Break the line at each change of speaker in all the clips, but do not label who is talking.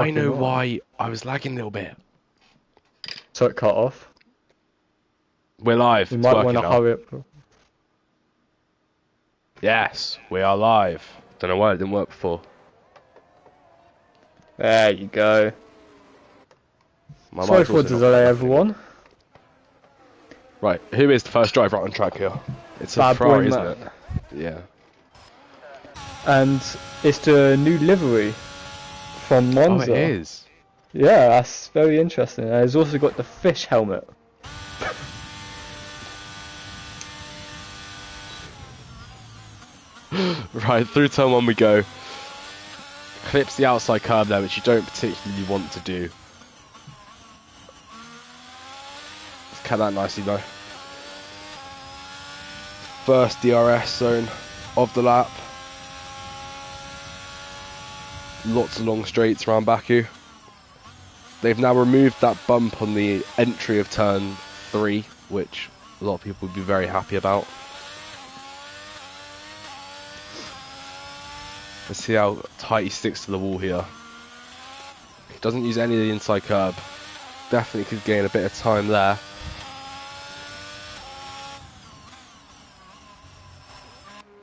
I know
Fucking what?
why I was lagging a little bit.
So it cut off.
We're live.
You
It's
might want
working
to
now.
hurry up.
Yes, we are live. Don't know why it didn't work before.
There you go.
My
Sorry
mic's
for the
also not
delay,
working anymore.
everyone.
Right, who is the first driver out on track here? It's a
Bad boy
Ferrari, isn't
man.
it? Yeah.
And it's the new livery from
Oh,
Monza.
it is.
Yeah, that's very interesting. And it's also got the fish helmet.
Right, through turn one we go. Clips the outside curb there, which you don't particularly want to do. Let's cut that nicely though. First DRS zone of the lap. Lots of long straights around Baku. They've now removed that bump on the entry of turn 3, which a lot of people would be very happy about. Let's see how tight he sticks to the wall here. He doesn't use any of the inside curb. Definitely could gain a bit of time there.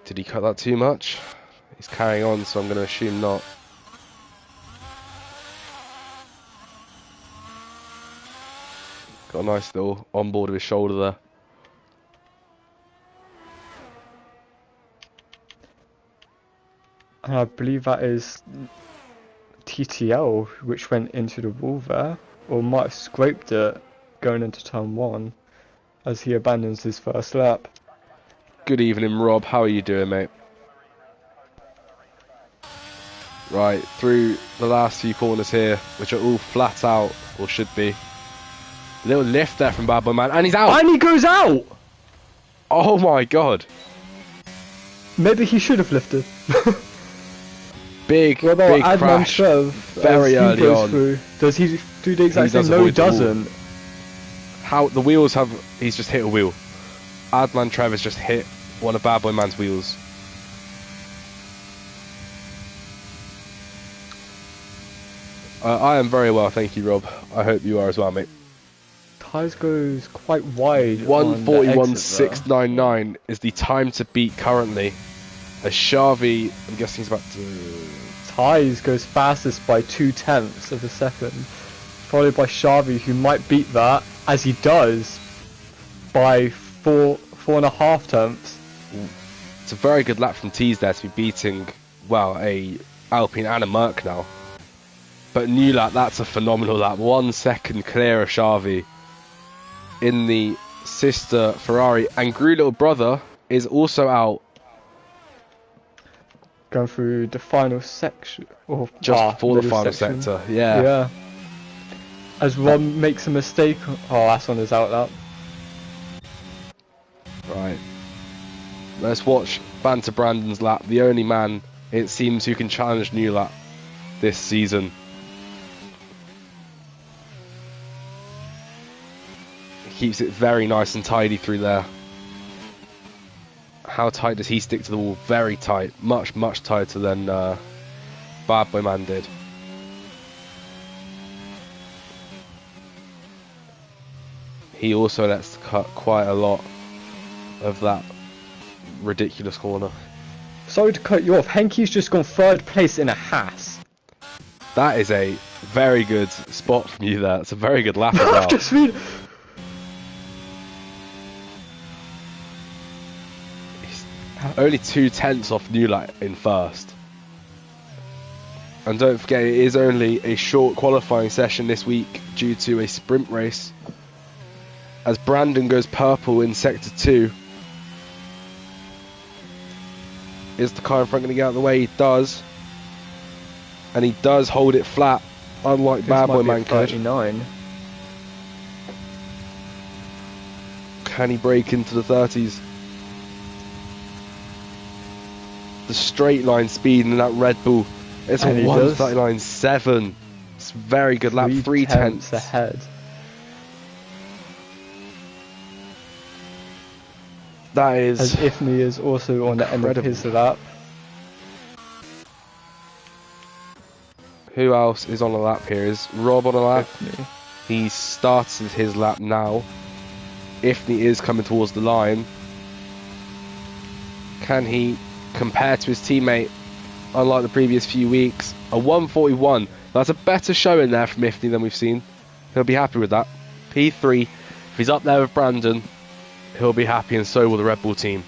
Did he cut that too much? He's carrying on, so I'm going to assume not. Got a nice little onboard of his shoulder there.
And I believe that is TTL, which went into the wall there. Or might have scraped it going into turn 1 as he abandons his first lap.
Good evening, Rob. How are you doing, mate? Right, through the last few corners here, which are all flat out, or should be. Little lift there from Bad Boy Man, and he's out!
And he goes out!
Oh my god.
Maybe he should have lifted.
Big,
What about
big
Adman
crash.
Trev
Very
as he
early
goes
on.
through? Does he do the exact
He
same?
does
No, he
avoid the wall.
doesn't.
How the wheels have... He's just hit a wheel. Adman Trevor's just hit one of Bad Boy Man's wheels. I am very well, thank you, Rob. I hope you are as well, mate.
Tyres goes quite wide. on the
141.699 is the time to beat currently. As Xavi, I'm guessing he's about to...
Tyres goes fastest by 0.2 of a second, followed by Xavi, who might beat that, as he does, by 4.5 tenths.
It's a very good lap from Tees there to be beating, well, a Alpine and a Merc now. But new lap, that's a phenomenal lap. 1 second clear of Xavi in the sister Ferrari. And Gru little brother is also out.
Going through the final section. Or
Just before the
middle
final
section.
sector, yeah.
Yeah. As Rob makes a mistake. Oh, that's on his out lap.
Right. Let's watch Banter Brandon's lap. The only man, it seems, who can challenge new lap this season. Keeps it very nice and tidy through there. How tight does he stick to the wall? Very tight. Much, much tighter than Bad Boy Man did. He also lets cut quite a lot of that ridiculous corner.
Sorry to cut you off. Henke's just gone 3rd place in a Haas.
That is a very good spot from you there. It's a very good lap as well.
Just read.
Only 0.2 off Newlight in first. And don't forget, it is only a short qualifying session this week due to a sprint race. As Brandon goes purple in sector 2. Is the car in front going to get out of the way? He does. And he does hold it flat, unlike Bad Boy Man could.
39.
Can he break into the 30s? The straight line speed in that Red Bull. It's a 1:39.7. It's a very good lap. 3 tenths
ahead.
That is.
As Ifni is also on the end of his lap.
Who else is on a lap here? Is Rob on a lap?
Ifni.
He started his lap now. Ifni is coming towards the line. Can he compare to his teammate, unlike the previous few weeks? A 1:41. That's a better showing there from Ifni than we've seen. He'll be happy with that. P3. If he's up there with Brandon, he'll be happy, and so will the Red Bull team.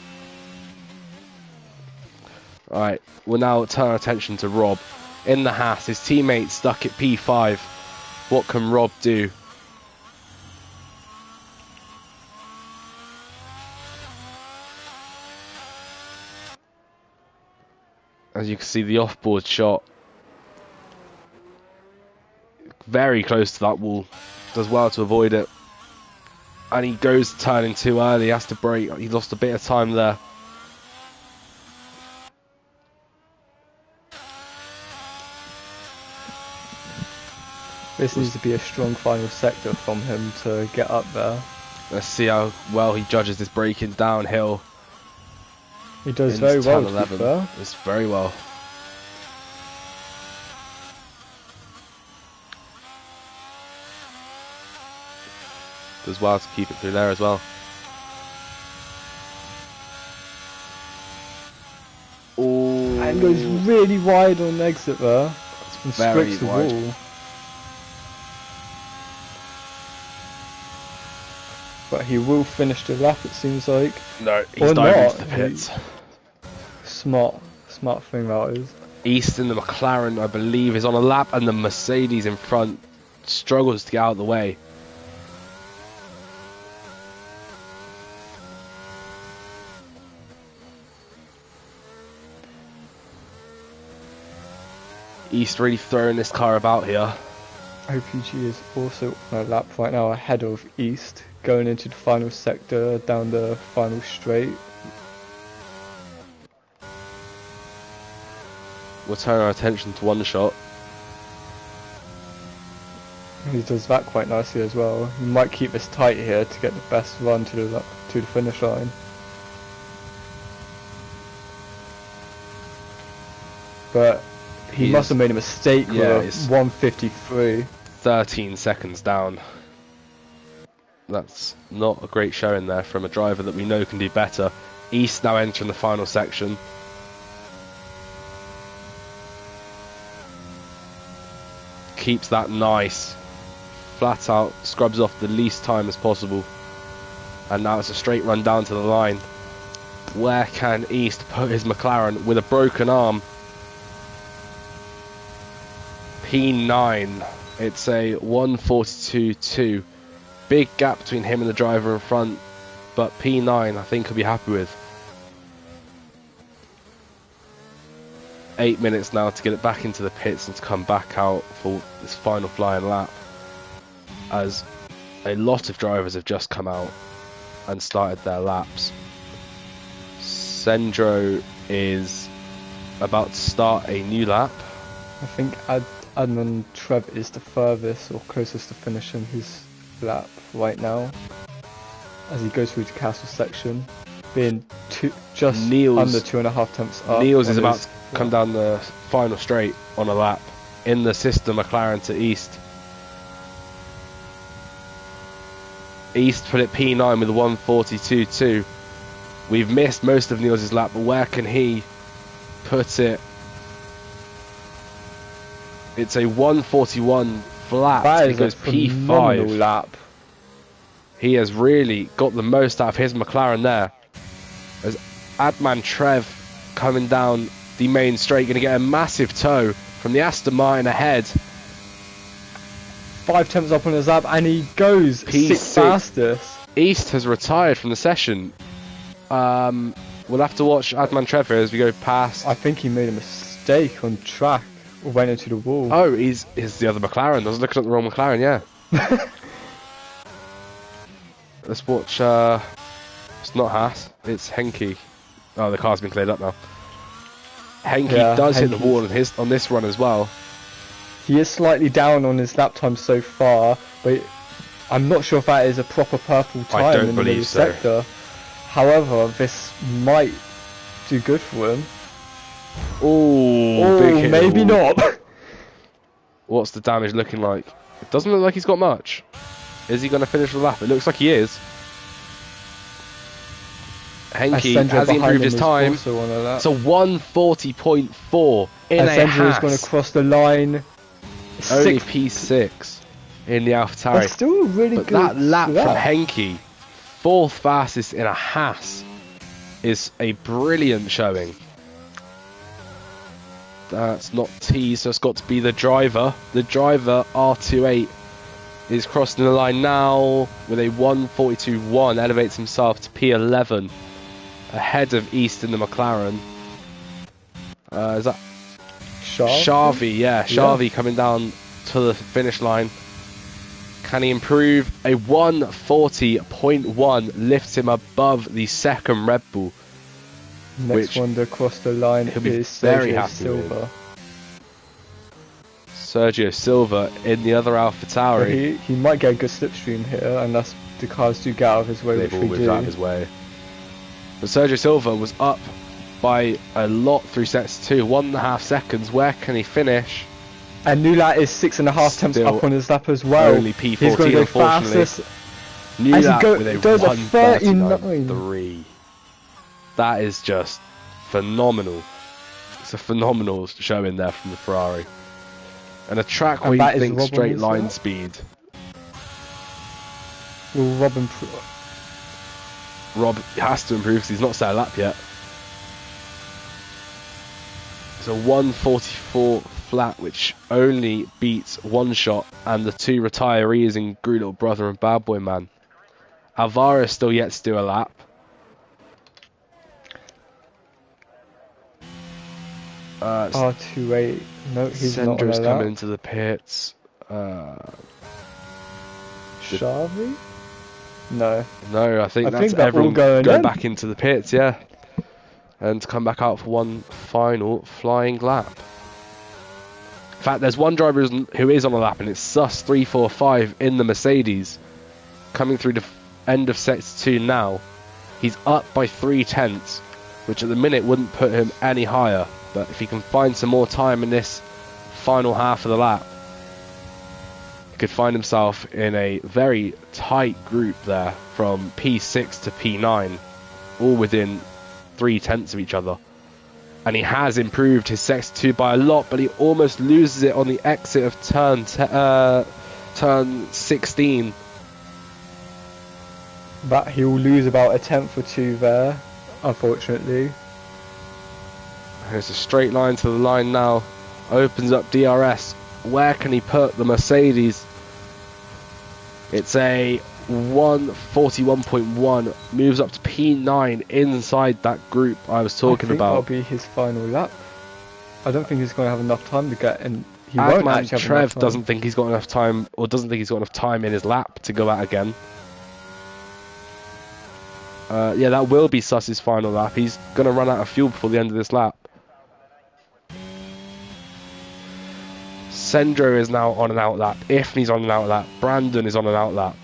Alright, we'll now turn our attention to Rob. In the Haas, his teammate stuck at P5. What can Rob do? As you can see, the off-board shot. Very close to that wall. Does well to avoid it. And he goes turning too early. He has to brake. He lost a bit of time there.
This needs to be a strong final sector from him to get up there.
Let's see how well he judges this braking downhill.
He does very well, to be fair.
It's very well. Does well to keep it through there as well. Oh,
And goes really wide on exit there. And
very
scrapes the
wide.
wall. But he will finish the lap, it seems like.
No, he's
Or
diving
not.
into the pits.
Smart thing that is.
Easton, the McLaren, I believe, is on a lap, and the Mercedes in front struggles to get out of the way. East really throwing this car about here.
OPG is also on a lap right now ahead of East, going into the final sector down the final straight.
We'll turn our attention to one shot.
He does that quite nicely as well. He might keep this tight here to get the best run to the finish line. But he must have made a mistake with 153.
13 seconds down. That's not a great showing there from a driver that we know can do better. East now entering the final section. Keeps that nice. Flat out, scrubs off the least time as possible. And now it's a straight run down to the line. Where can East put his McLaren with a broken arm? P9. It's a 1:42.2. Big gap between him and the driver in front, but P9 I think he'll be happy with. 8 minutes now to get it back into the pits and to come back out for this final flying lap, as a lot of drivers have just come out and started their laps. Sendro is about to start a new lap.
I think Adnan Trev is the furthest or closest to finishing his lap right now, as he goes through the castle section, being just under 2.5 tenths up.
Niels is about to come down the final straight on a lap in the system. McLaren to East. East put it P9 with a 1:42.2. We've missed most of Niels' lap, but where can he put it? It's a 1:41 flat.
That
He
is
goes
a phenomenal
P5.
lap.
He has really got the most out of his McLaren there. As Adnan Trev coming down the main straight, going to get a massive tow from the Aston Martin ahead.
5 tenths up on his lap, and he goes
P6.
6th fastest.
East has retired from the session. We'll have to watch Adnan Trev here as we go past.
I think he made a mistake on track, or went into the wall.
Oh, he's the other McLaren. I was looking at the wrong McLaren, yeah. Let's watch, it's not Haas, it's Henke. Oh, the car's been cleared up now. Henke does hit the wall on this run as well.
He is slightly down on his lap time so far, but I'm not sure if that is a proper purple time in the middle sector. However, this might do good for him.
Oh, big hit
maybe not.
What's the damage looking like? It doesn't look like he's got much. Is he going to finish the lap? It looks like he is. Henke, has he improved his time? It's a 140.4 in a
Sendra is going to cross the line.
Only P6 in the AlphaTauri.
That's still really
but
good.
That lap from Henke, 4th fastest in a Haas, is a brilliant showing. That's not T, so it's got to be the driver. The driver, R28, is crossing the line now with a 142.1, elevates himself to P11, ahead of East in the McLaren. Is that Xavi? Yeah, Xavi coming down to the finish line. Can he improve? A 140.1 lifts him above the second Red Bull.
Next one to cross the line is
very
Sergio
happy
Silva.
With. Sergio Silva in the other AlphaTauri.
He might get a good slipstream here, unless the cars do get out of his way.
They've always got out of his way. But Sergio Silva was up by a lot through sets 2, 1.5 seconds. Where can he finish?
And Nulat is 6.5 tenths up on his lap as well.
Only P14,
he's going to go
unfortunately.
Fastest.
Nulat with a
does a 39.3.
That is just phenomenal. It's a phenomenal showing there from the Ferrari. And a track where you think straight line speed.
Will
Rob has to improve because he's not set a lap yet. It's a 144 flat, which only beats One Shot and the 2 retirees in Gru Little Brother and Bad Boy Man. Alvaro is still yet to do a lap.
R28. No, he's not on a lap.
coming into the pits.
Xavi? No.
No, I think that's everyone going back into the pits, yeah. And to come back out for one final flying lap. In fact, there's one driver who is on a lap, and it's Sus 345 in the Mercedes. Coming through the end of sector 2 now. He's up by 3 tenths, which at the minute wouldn't put him any higher. But if he can find some more time in this final half of the lap, he could find himself in a very tight group there from P6 to P9, all within 3 tenths of each other. And he has improved his sector 2 by a lot, but he almost loses it on the exit of turn 16.
But he'll lose about a tenth or 2 there, unfortunately.
There's a straight line to the line now. Opens up DRS. Where can he put the Mercedes? It's a 141.1. Moves up to P9 inside that group I was talking about.
That'll be his final lap. I don't think he's going to have enough time to get in. He won't actually have
Trev
enough time.
doesn't think he's got enough time, or doesn't think he's got enough time in his lap to go out again. Yeah, that will be Suss's final lap. He's going to run out of fuel before the end of this lap. Sendro is now on an out lap. Ifni's on an out lap. Brandon is on an out lap.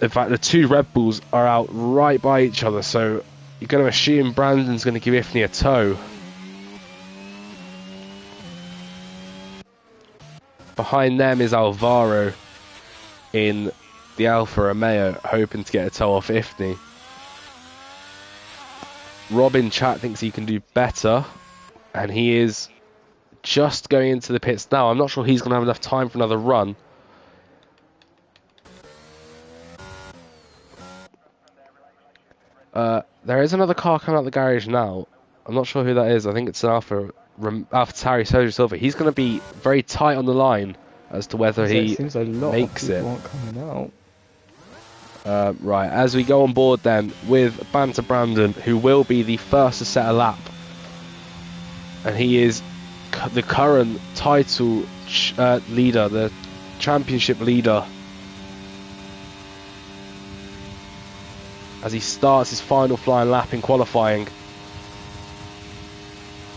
In fact, the 2 Red Bulls are out right by each other, so you're going to assume Brandon's going to give Ifni a tow. Behind them is Alvaro in the Alfa Romeo, hoping to get a tow off Ifni. Robin Chat thinks he can do better, and he is just going into the pits now. I'm not sure he's going to have enough time for another run. There is another car coming out of the garage now. I'm not sure who that is. I think it's an AlphaTauri Sergio Silva. He's going to be very tight on the line as to whether he makes it. Right, as we go on board then with Banter Brandon, who will be the first to set a lap. And he is the current title leader, the championship leader, as he starts his final flying lap in qualifying.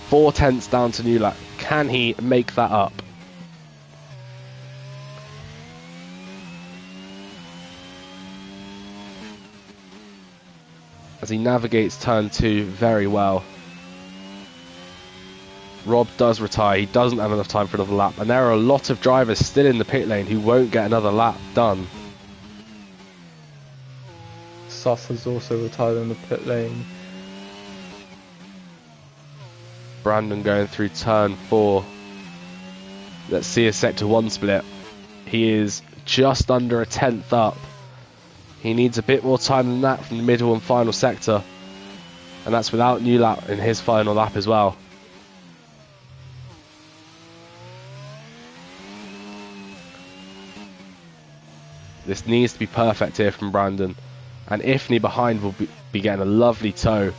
4 tenths down to Nulat. Can he make that up? As he navigates turn 2 very well. Rob does retire. He doesn't have enough time for another lap. And there are a lot of drivers still in the pit lane who won't get another lap done.
Suss has also retired in the pit lane.
Brandon going through turn 4. Let's see a sector 1 split. He is just under a tenth up. He needs a bit more time than that from the middle and final sector. And that's without new lap in his final lap as well. This needs to be perfect here from Brandon. And Ifney behind will be getting a lovely tow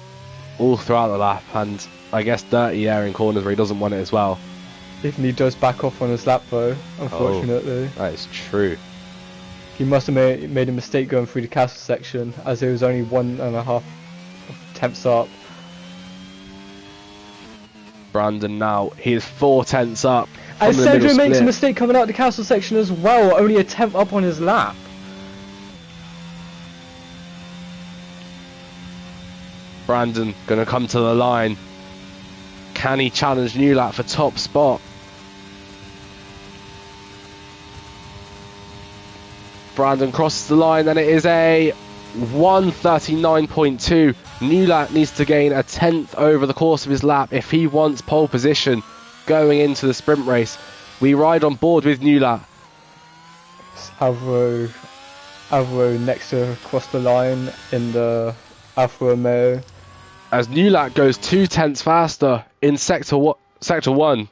all throughout the lap. And I guess dirty air in corners where he doesn't want it as well.
Ifney does back off on his lap though, unfortunately.
Oh, that is true.
He must have made a mistake going through the castle section, as it was only 1.5 tenths up.
Brandon now, he is 4 tenths up.
And
from the middle
Sandro makes a
split.
mistake coming out the castle section as well, only a tenth up on his lap.
Brandon going to come to the line. Can he challenge Newlat for top spot? Brandon crosses the line and it is a 1:39.2. Newlat needs to gain a tenth over the course of his lap if he wants pole position going into the sprint race. We ride on board with Newlat.
Alvaro next to cross the line in the Alfa Romeo.
As Newlat goes 2 tenths faster in sector 1.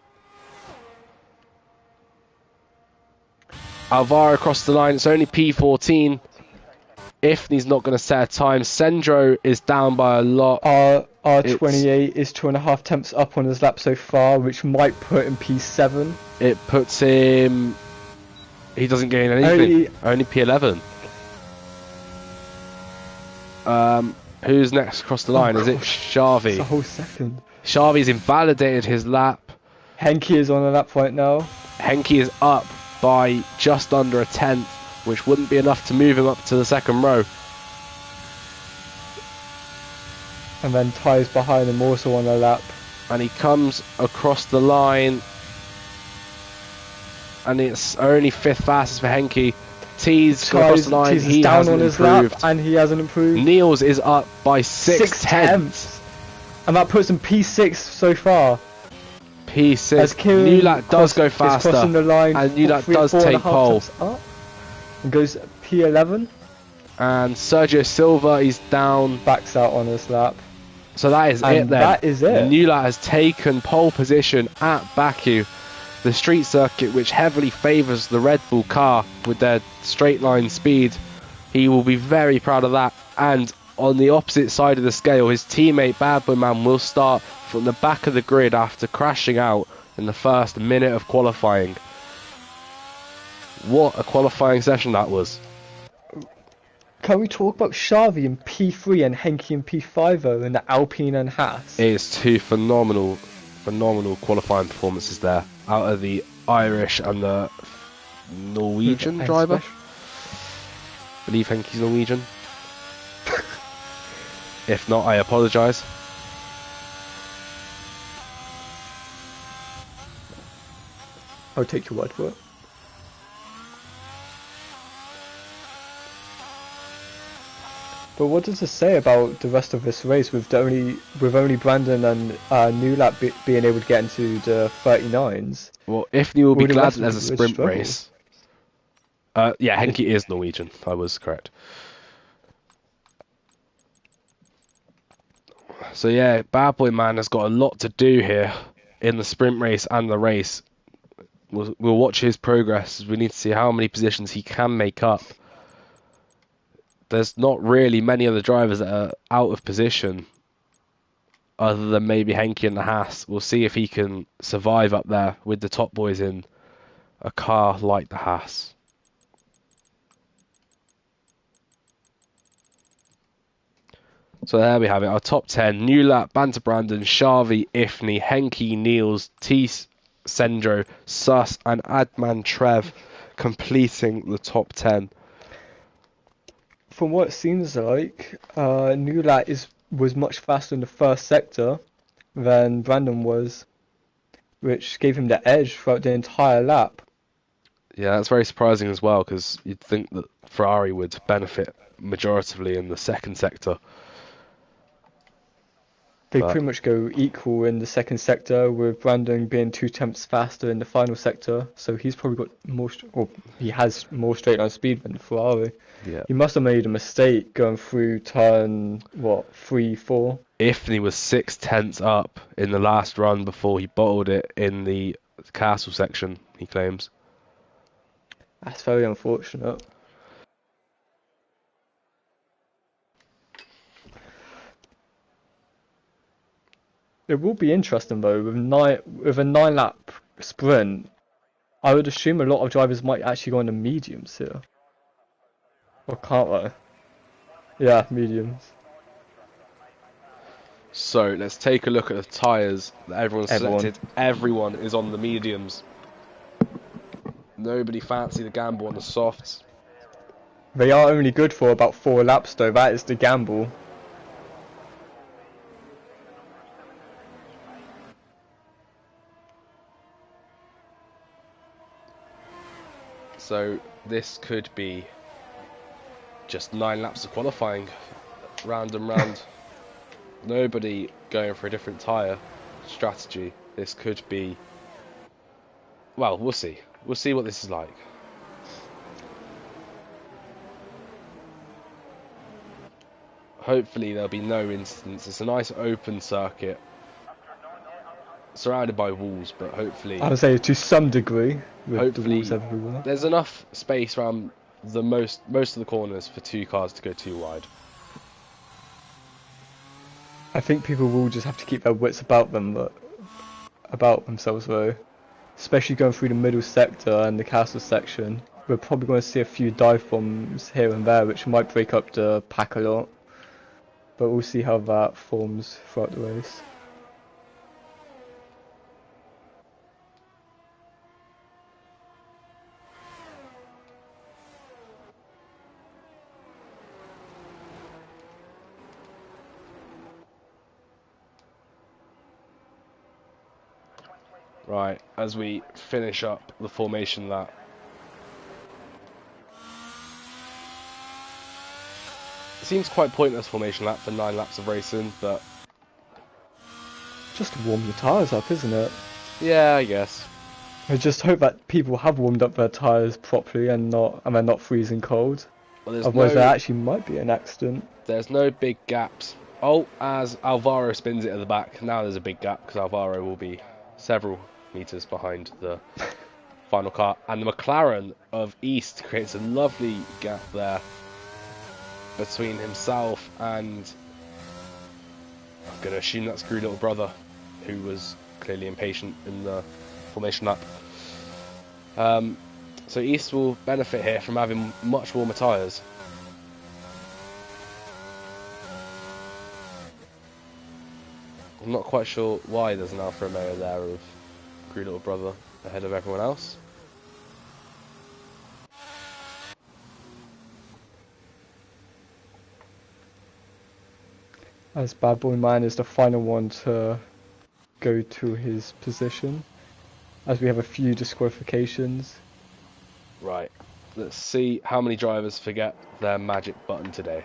Alvaro across the line, it's only P14. Ifney's not going to set a time. Sendro is down by a lot.
R28 is 2.5 tenths up on his lap so far, which might put him P7.
It puts him... He doesn't gain anything. Only P11. Who's next across the line? Is it Xavi?
It's a whole second.
Xavi's invalidated his lap.
Henke is on a lap right now.
Henke is up by just under a tenth, which wouldn't be enough to move him up to the second row.
And then Ty's behind him also on a lap.
And he comes across the line. And it's only 5th fastest for Henke. T's gone across the line.
T's
He
down
hasn't
on his
improved.
lap and he hasn't improved.
Niels is up by 6 tenths.
And that puts him P6 so far.
P6.
As
Newlat does go faster.
The line
and Newlat does take pole.
And goes P11.
And Sergio Silva is down.
Backs out on his lap.
So that is it then.
That is it.
Newlat has taken pole position at Baku, the street circuit which heavily favours the Red Bull car with their straight line speed. He will be very proud of that. And on the opposite side of the scale, his teammate Bad Boy Man will start from the back of the grid after crashing out in the first minute of qualifying. What a qualifying session that was.
Can we talk about Xavi in P3 and Henke in P5 in the Alpine and Haas?
It is 2 phenomenal qualifying performances there out of the Irish and the Norwegian driver. I believe Henke's Norwegian. If not, I apologise.
I'll take your word for it. But what does it say about the rest of this race with only Brandon and Newlat being able to get into the 39s?
Well, Ifney will be glad that there's a sprint race. Yeah, Henke is Norwegian. I was correct. So yeah, Bad Boy Man has got a lot to do here in the sprint race and the race. We'll watch his progress as we need to see how many positions he can make up. There's not really many other drivers that are out of position other than maybe Henke and the Haas. We'll see if he can survive up there with the top boys in a car like the Haas. So there we have it, our top 10. Newlat, Banter Brandon, Xavi, Ifney, Henke, Niels, Tees, Sendro, Suss and Adman Trev completing the top 10.
From what it seems like, Newlat was much faster in the first sector than Brandon was. which gave him the edge throughout the entire lap.
Yeah, that's very surprising as well, because you'd think that Ferrari would benefit majoritively in the second sector.
They
But
pretty much go equal in the second sector, with Brandon being 2 tenths faster in the final sector. So he's probably got more, or he has more straight line speed than Ferrari.
yeah,
He must have made a mistake going through turn, what, 3, 4?
Ifney was 6 tenths up in the last run before he bottled it in the castle section, he claims.
That's very unfortunate. It will be interesting though, with a 9 lap sprint. I would assume a lot of drivers might actually go on the mediums here. Or can't they? Yeah, mediums.
So let's take a look at the tyres that everyone's selected. Everyone is on the mediums. Nobody fancied the gamble on the softs.
They are only good for about 4 laps though, that is the gamble.
So this could be just 9 laps of qualifying, round and round. Nobody going for a different tyre strategy. This could be... Well, we'll see. We'll see what this is like. Hopefully there'll be no incidents. It's a nice open circuit, surrounded by walls, but hopefully...
I would say to some degree, with
hopefully
the walls everywhere.
There's enough space around the most of the corners for 2 cars to go too wide.
I think people will just have to keep their wits about them, about themselves though. Especially going through the middle sector and the castle section. We're probably going to see a few dive bombs here and there, which might break up the pack a lot. But we'll see how that forms throughout the race.
Right, as we finish up the formation lap. It seems quite pointless formation lap for 9 laps of racing, but...
Just to warm the tyres up, isn't it?
yeah, I guess.
I just hope that people have warmed up their tyres properly and they're not freezing cold.
Well,
Otherwise there actually might be an accident.
There's no big gaps. Oh, as Alvaro spins it at the back, now there's a big gap because Alvaro will be several meters behind the final car, and the McLaren of East creates a lovely gap there between himself and, I'm going to assume that's Screw Little Brother, who was clearly impatient in the formation lap. So East will benefit here from having much warmer tyres. I'm not quite sure why there's an Alfa Romeo there of Screw Little Brother ahead of everyone else.
As Bad Boy Man is the final one to go to his position, as we have a few disqualifications.
Right, let's see how many drivers forget their magic button today.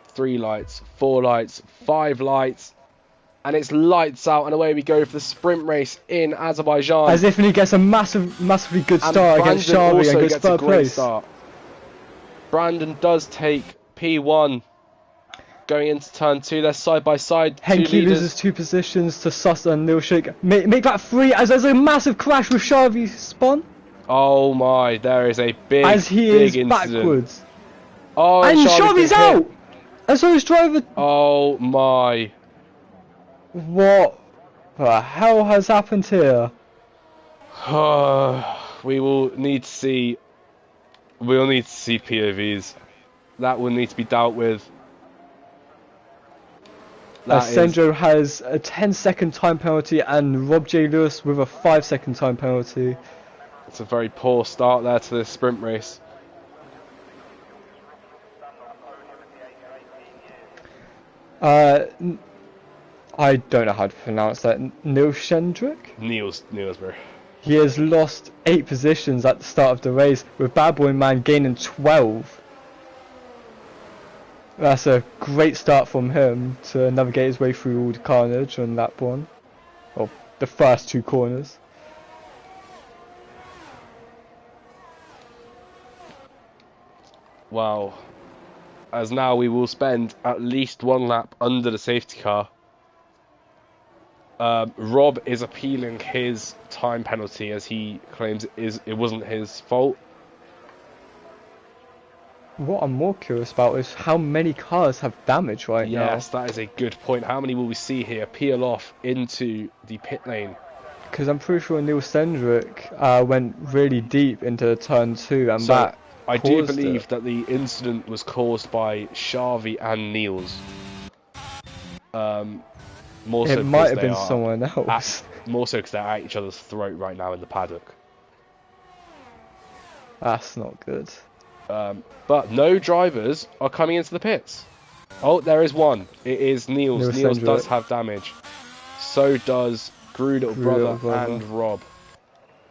3 lights, 4 lights, 5 lights, and it's lights out, and away we go for the sprint race in Azerbaijan.
As if he gets a massively good start against Sharvey and gets third place.
Start. Brandon does take P1 going into turn 2. They're side by side.
Henke loses 2 positions to Sussa and Lil Shake. Make that 3 as there's a massive crash with Sharvey's spawn.
Oh my, there is a big,
as he
big
is
incident.
Backwards.
Oh,
and Sharvey's out! And so his driver...
Oh my.
What the hell has happened here?
We will need to see... We'll need to see POVs. That will need to be dealt with.
Sendro has a 10-second time penalty and Rob J. Lewis with a 5-second time penalty.
It's a very poor start there to this sprint race.
I don't know how to pronounce that. Nilshendrik?
Niels, bro.
He has lost 8 positions at the start of the race, with Bad Boy Man gaining 12. That's a great start from him to navigate his way through all the carnage on lap 1. Or the first 2 corners.
Wow. As now we will spend at least 1 lap under the safety car. Rob is appealing his time penalty as he claims it wasn't his fault.
What I'm more curious about is how many cars have damage right now.
Yes, that is a good point. How many will we see here peel off into the pit lane?
Because I'm pretty sure Neil Cendric went really deep into turn 2 and
So,
that
I do
caused
believe
it.
that the incident was caused by Xavi and Niels. More so
It might have
because they
been
are
someone else.
more so because they're at each other's throat right now in the paddock.
That's not good.
But no drivers are coming into the pits. Oh, there is one. It is Niels.
Neil
Niels
Cendric.
does have damage. So does Gru Little Brother and Rob.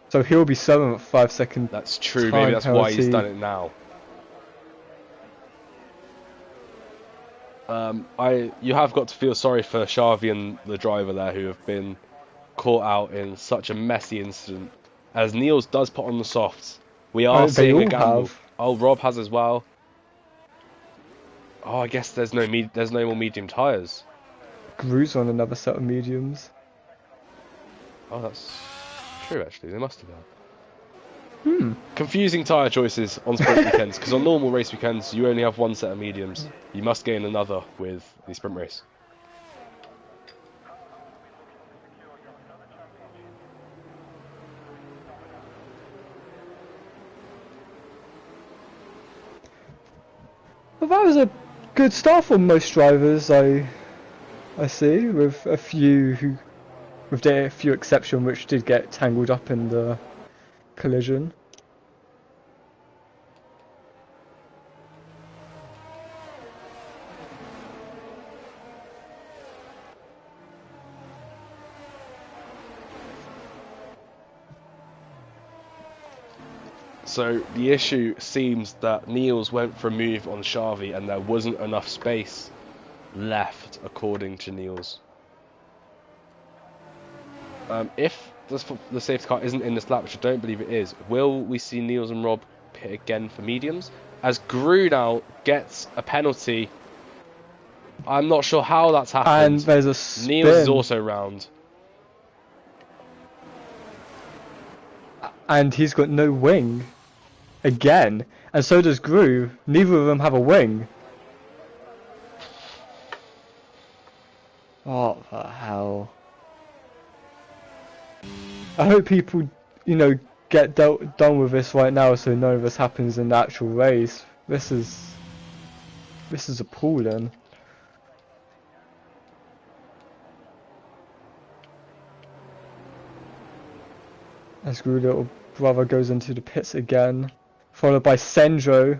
So he'll be 7 at 5 second.
That's true.
time
Maybe that's why he's
penalty.
done it now. You have got to feel sorry for Xavi and the driver there who have been caught out in such a messy incident. As Niels does put on the softs, we are
They
seeing a
all
gamble.
have.
Oh, Rob has as well. Oh, I guess there's no more medium tyres.
Gru's on another set of mediums.
Oh, that's true actually. They must have done. Confusing tyre choices on sprint weekends, because on normal race weekends you only have 1 set of mediums. You must gain another with the sprint race.
Well, that was a good start for most drivers. I see, with a few exception which did get tangled up in the collision.
So the issue seems that Niels went for a move on Xavi and there wasn't enough space left, according to Niels. If the safety car isn't in this lap, which I don't believe it is, will we see Niels and Rob pit again for mediums? As Gru now gets a penalty. I'm not sure how that's happened.
And there's a spin.
Niels is also round.
And he's got no wing. Again. And so does Gru. Neither of them have a wing. What the hell? I hope people, get done with this right now so none of this happens in the actual race. This is appalling. As Gru Little Brother goes into the pits again, followed by Sendro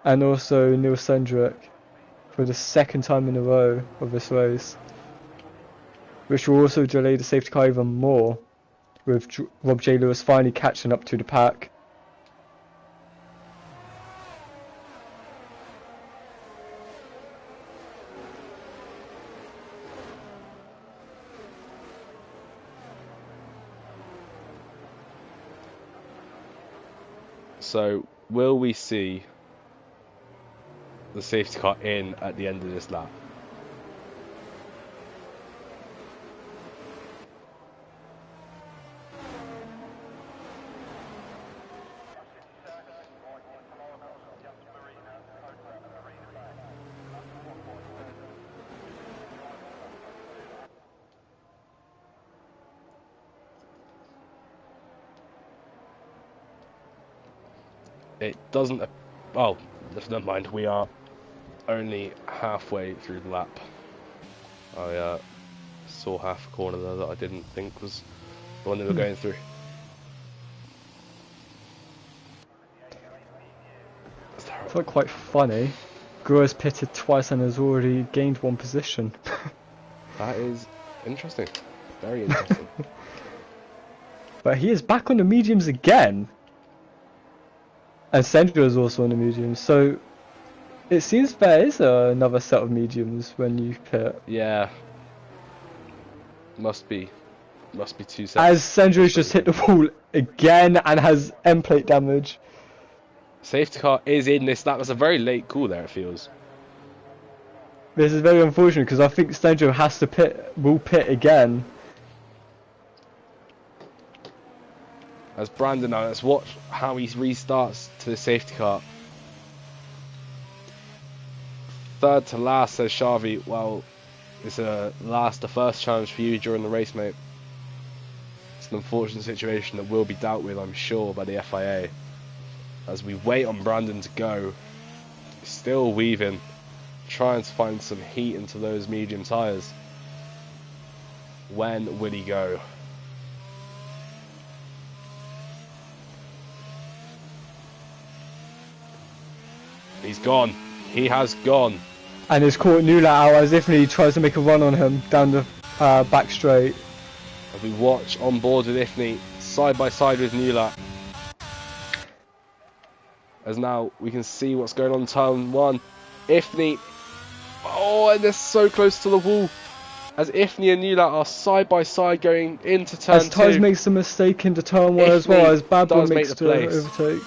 and also Neil Cendric for the 2nd time in a row of this race, which will also delay the safety car even more, with Rob J. Lewis finally catching up to the pack.
So, will we see the safety car in at the end of this lap? It doesn't. Oh, never mind. We are only halfway through the lap. I saw half a corner there that I didn't think was the one they were going through.
I thought quite funny. Gru has pitted twice and has already gained 1 position.
That is interesting. Very interesting.
But he is back on the mediums again. And Sendra is also on the mediums, so it seems there is another set of mediums when you pit.
Yeah. Must be 2 sets.
As Sendra's just hit the wall again and has end plate damage.
Safety car is in this. That was a very late call there, it feels.
This is very unfortunate because I think Sendra has to will pit again.
As Brandon now, let's watch how he restarts to the safety car. Third to last, says Xavi. Well, it's the first challenge for you during the race, mate. It's an unfortunate situation that will be dealt with, I'm sure, by the FIA. As we wait on Brandon to go, still weaving, trying to find some heat into those medium tyres. When will he go? He's gone. He has gone.
And he's caught Nula out as if he tries to make a run on him down the back straight.
As we watch on board with Ifni, side by side with Nula. As now we can see what's going on in turn 1. Ifni. Oh, and they're so close to the wall. As Ifni and Nula are side by side going into turn 2.
As Tuz makes a mistake into turn 1 as well, as Bad Boy makes the overtake.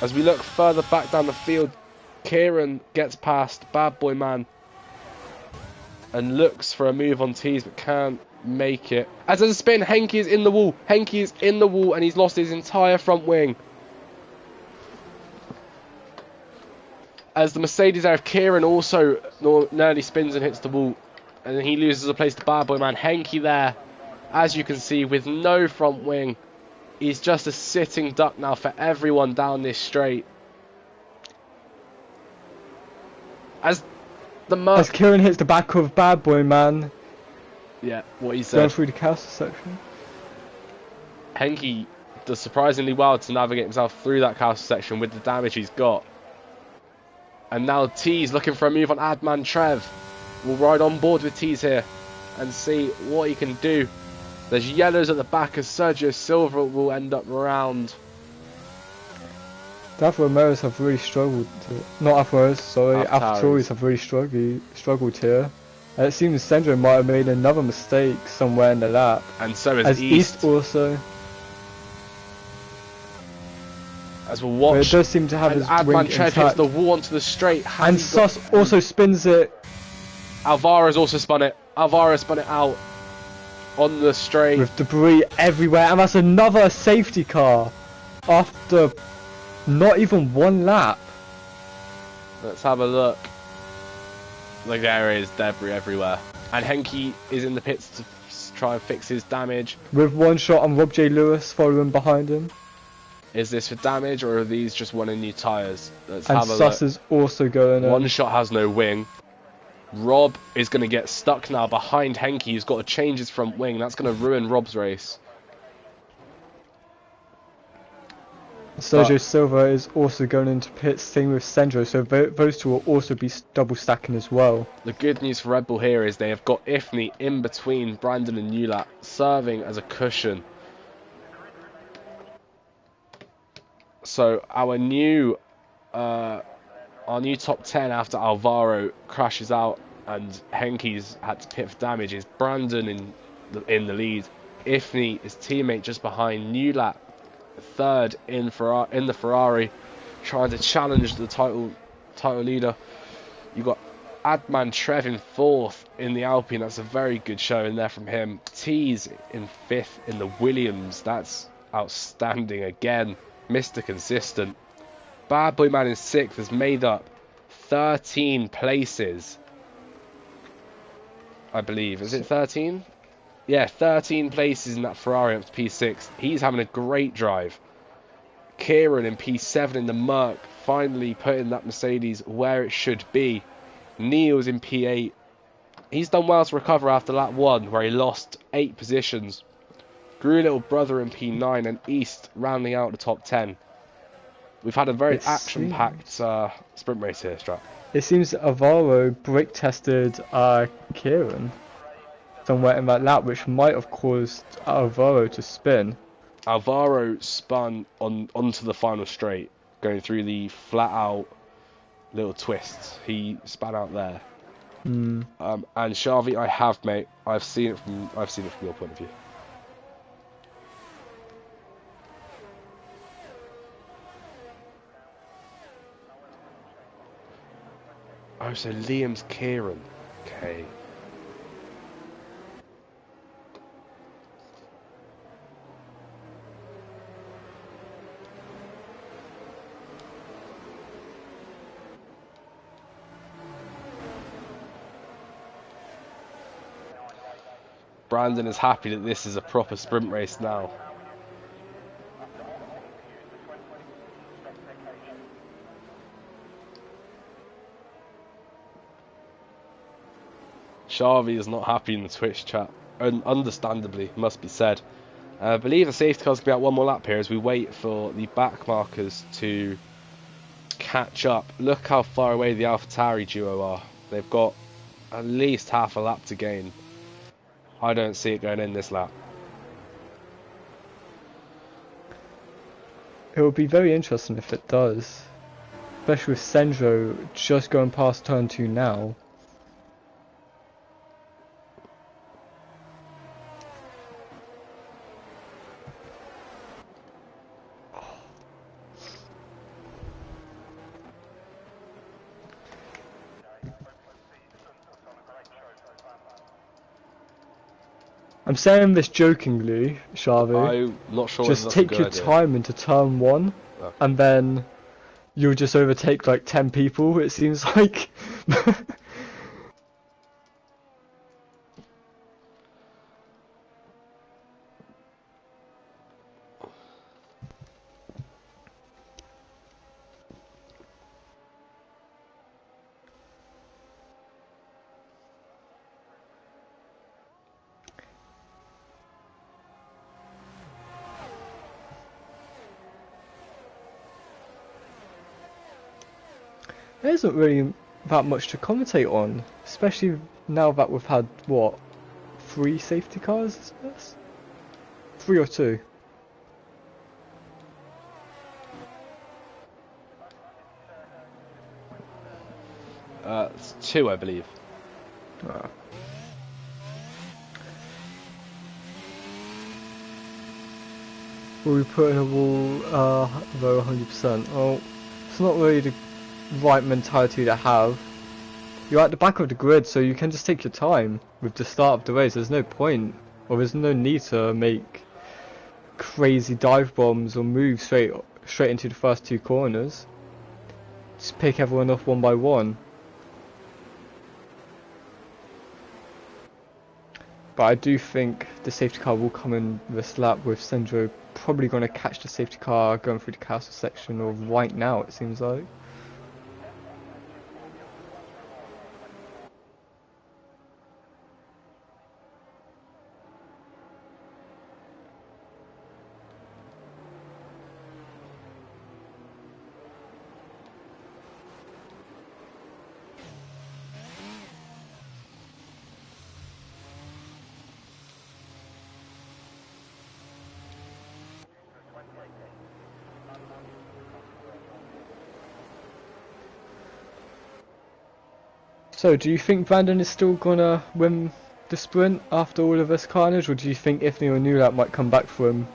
As we look further back down the field, Kieran gets past Bad Boy Man and looks for a move on Tees but can't make it. As there's a spin, Henke is in the wall. Henke is in the wall and he's lost his entire front wing. As the Mercedes there of Kieran also nearly spins and hits the wall, and then he loses a place to Bad Boy Man. Henke there, as you can see, with no front wing. He's just a sitting duck now for everyone down this straight. As
Kieran hits the back of Bad Boy Man.
Yeah, what he said.
Going through the castle section.
Henke does surprisingly well to navigate himself through that castle section with the damage he's got. And now Tees looking for a move on Adman Trev. We'll ride on board with Tees here and see what he can do. There's yellows at the back as Sergio Silva will end up around.
The Alfa Romeos have really struggled. Not Alfa Romeos, sorry. Alfa Tauris have really struggled here. And it seems Sendra might have made another mistake somewhere in the lap.
And so is
East also.
As we'll watch.
But it does seem to have his wing
Trev hits the wall onto the straight.
And Sus also spins it.
Alvaro's also spun it. Alvaro spun it out on the straight.
With debris everywhere. And that's another safety car. After not even one lap.
Let's have a look. Like there is debris everywhere. And Henke is in the pits to try and fix his damage.
With one shot on Rob J. Lewis following behind him.
Is this for damage or are these just wanting new tyres? Let's
and
have a
Sus
look.
is also going
One shot has no wing. Rob is going to get stuck now behind Henke, who's got to change his front wing. That's going to ruin Rob's race.
Sergio Silva is also going into pits, same with Sendra, so those two will also be double stacking as well.
The good news for Red Bull here is they have got Ifni in between Brandon and Newlat, serving as a cushion. So our new top 10 after Alvaro crashes out and Henke's had to pit for damage is Brandon in the lead. Ifni, his teammate, just behind. Newlat, third in the Ferrari, trying to challenge the title leader. You got Adman Trev in fourth in the Alpine. That's a very good show in there from him. Tees in fifth in the Williams. That's outstanding again. Mr. Consistent. Bad Boy Man in sixth has made up 13 places. I believe. Is it 13? Yeah, 13 places in that Ferrari up to P6. He's having a great drive. Kieran in P7 in the Merc, finally putting that Mercedes where it should be. Neil's in P8. He's done well to recover after lap 1, where he lost 8 positions. Grew little brother in P9 and East rounding out the top 10. We've had a very action-packed sprint race here, Strat.
It seems Alvaro brake tested Kieran somewhere in that lap, which might have caused Alvaro to spin.
Alvaro spun onto the final straight, going through the flat out little twists. He span out there.
Hmm.
And Xavi, I have, mate. I've seen it from your point of view. Oh, so Liam's Kieran. Okay. Brandon is happy that this is a proper sprint race now. Xavi is not happy in the Twitch chat, and understandably, must be said. I believe the safety car's going to be out one more lap here as we wait for the back markers to catch up. Look how far away the AlphaTauri duo are. They've got at least half a lap to gain. I don't see it going in this lap.
It will be very interesting if it does. Especially with Sendro just going past turn 2 now. I'm saying this jokingly, Xavi.
I'm not sure.
Just take your time into turn 1,
okay.
and then you'll just overtake like 10 people, it seems like. There isn't really that much to commentate on, especially now that we've had, what, 3 safety cars, is this? 3 or 2?
It's 2, I believe.
Ah. Will we put in a wall, though, 100%? Oh, it's not really the right mentality to have. You're at the back of the grid, so you can just take your time with the start of the race. There's no point, or there's no need to make crazy dive bombs or move straight into the first 2 corners. Just pick everyone off one by one. But I do think the safety car will come in this lap, with Sendro probably going to catch the safety car going through the castle section, or right now it seems like. So, do you think Brandon is still gonna win the sprint after all of this carnage, or do you think Ifney or Newlap might come back for him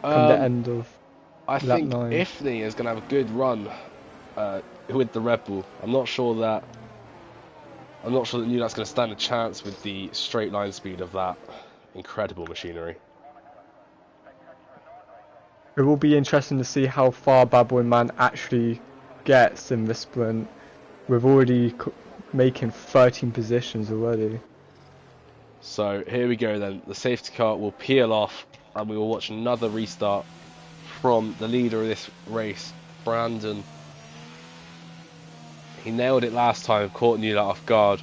come the end of
I
lap
think
9?
Ifney is going to have a good run with the Red Bull. I'm not sure that Newlat's going to stand a chance with the straight line speed of that incredible machinery.
It will be interesting to see how far Bad Boy Man actually gets in this sprint. We've already making 13 positions already.
So here we go then. The safety car will peel off and we will watch another restart from the leader of this race, Brandon. He nailed it last time, caught Newlat off guard.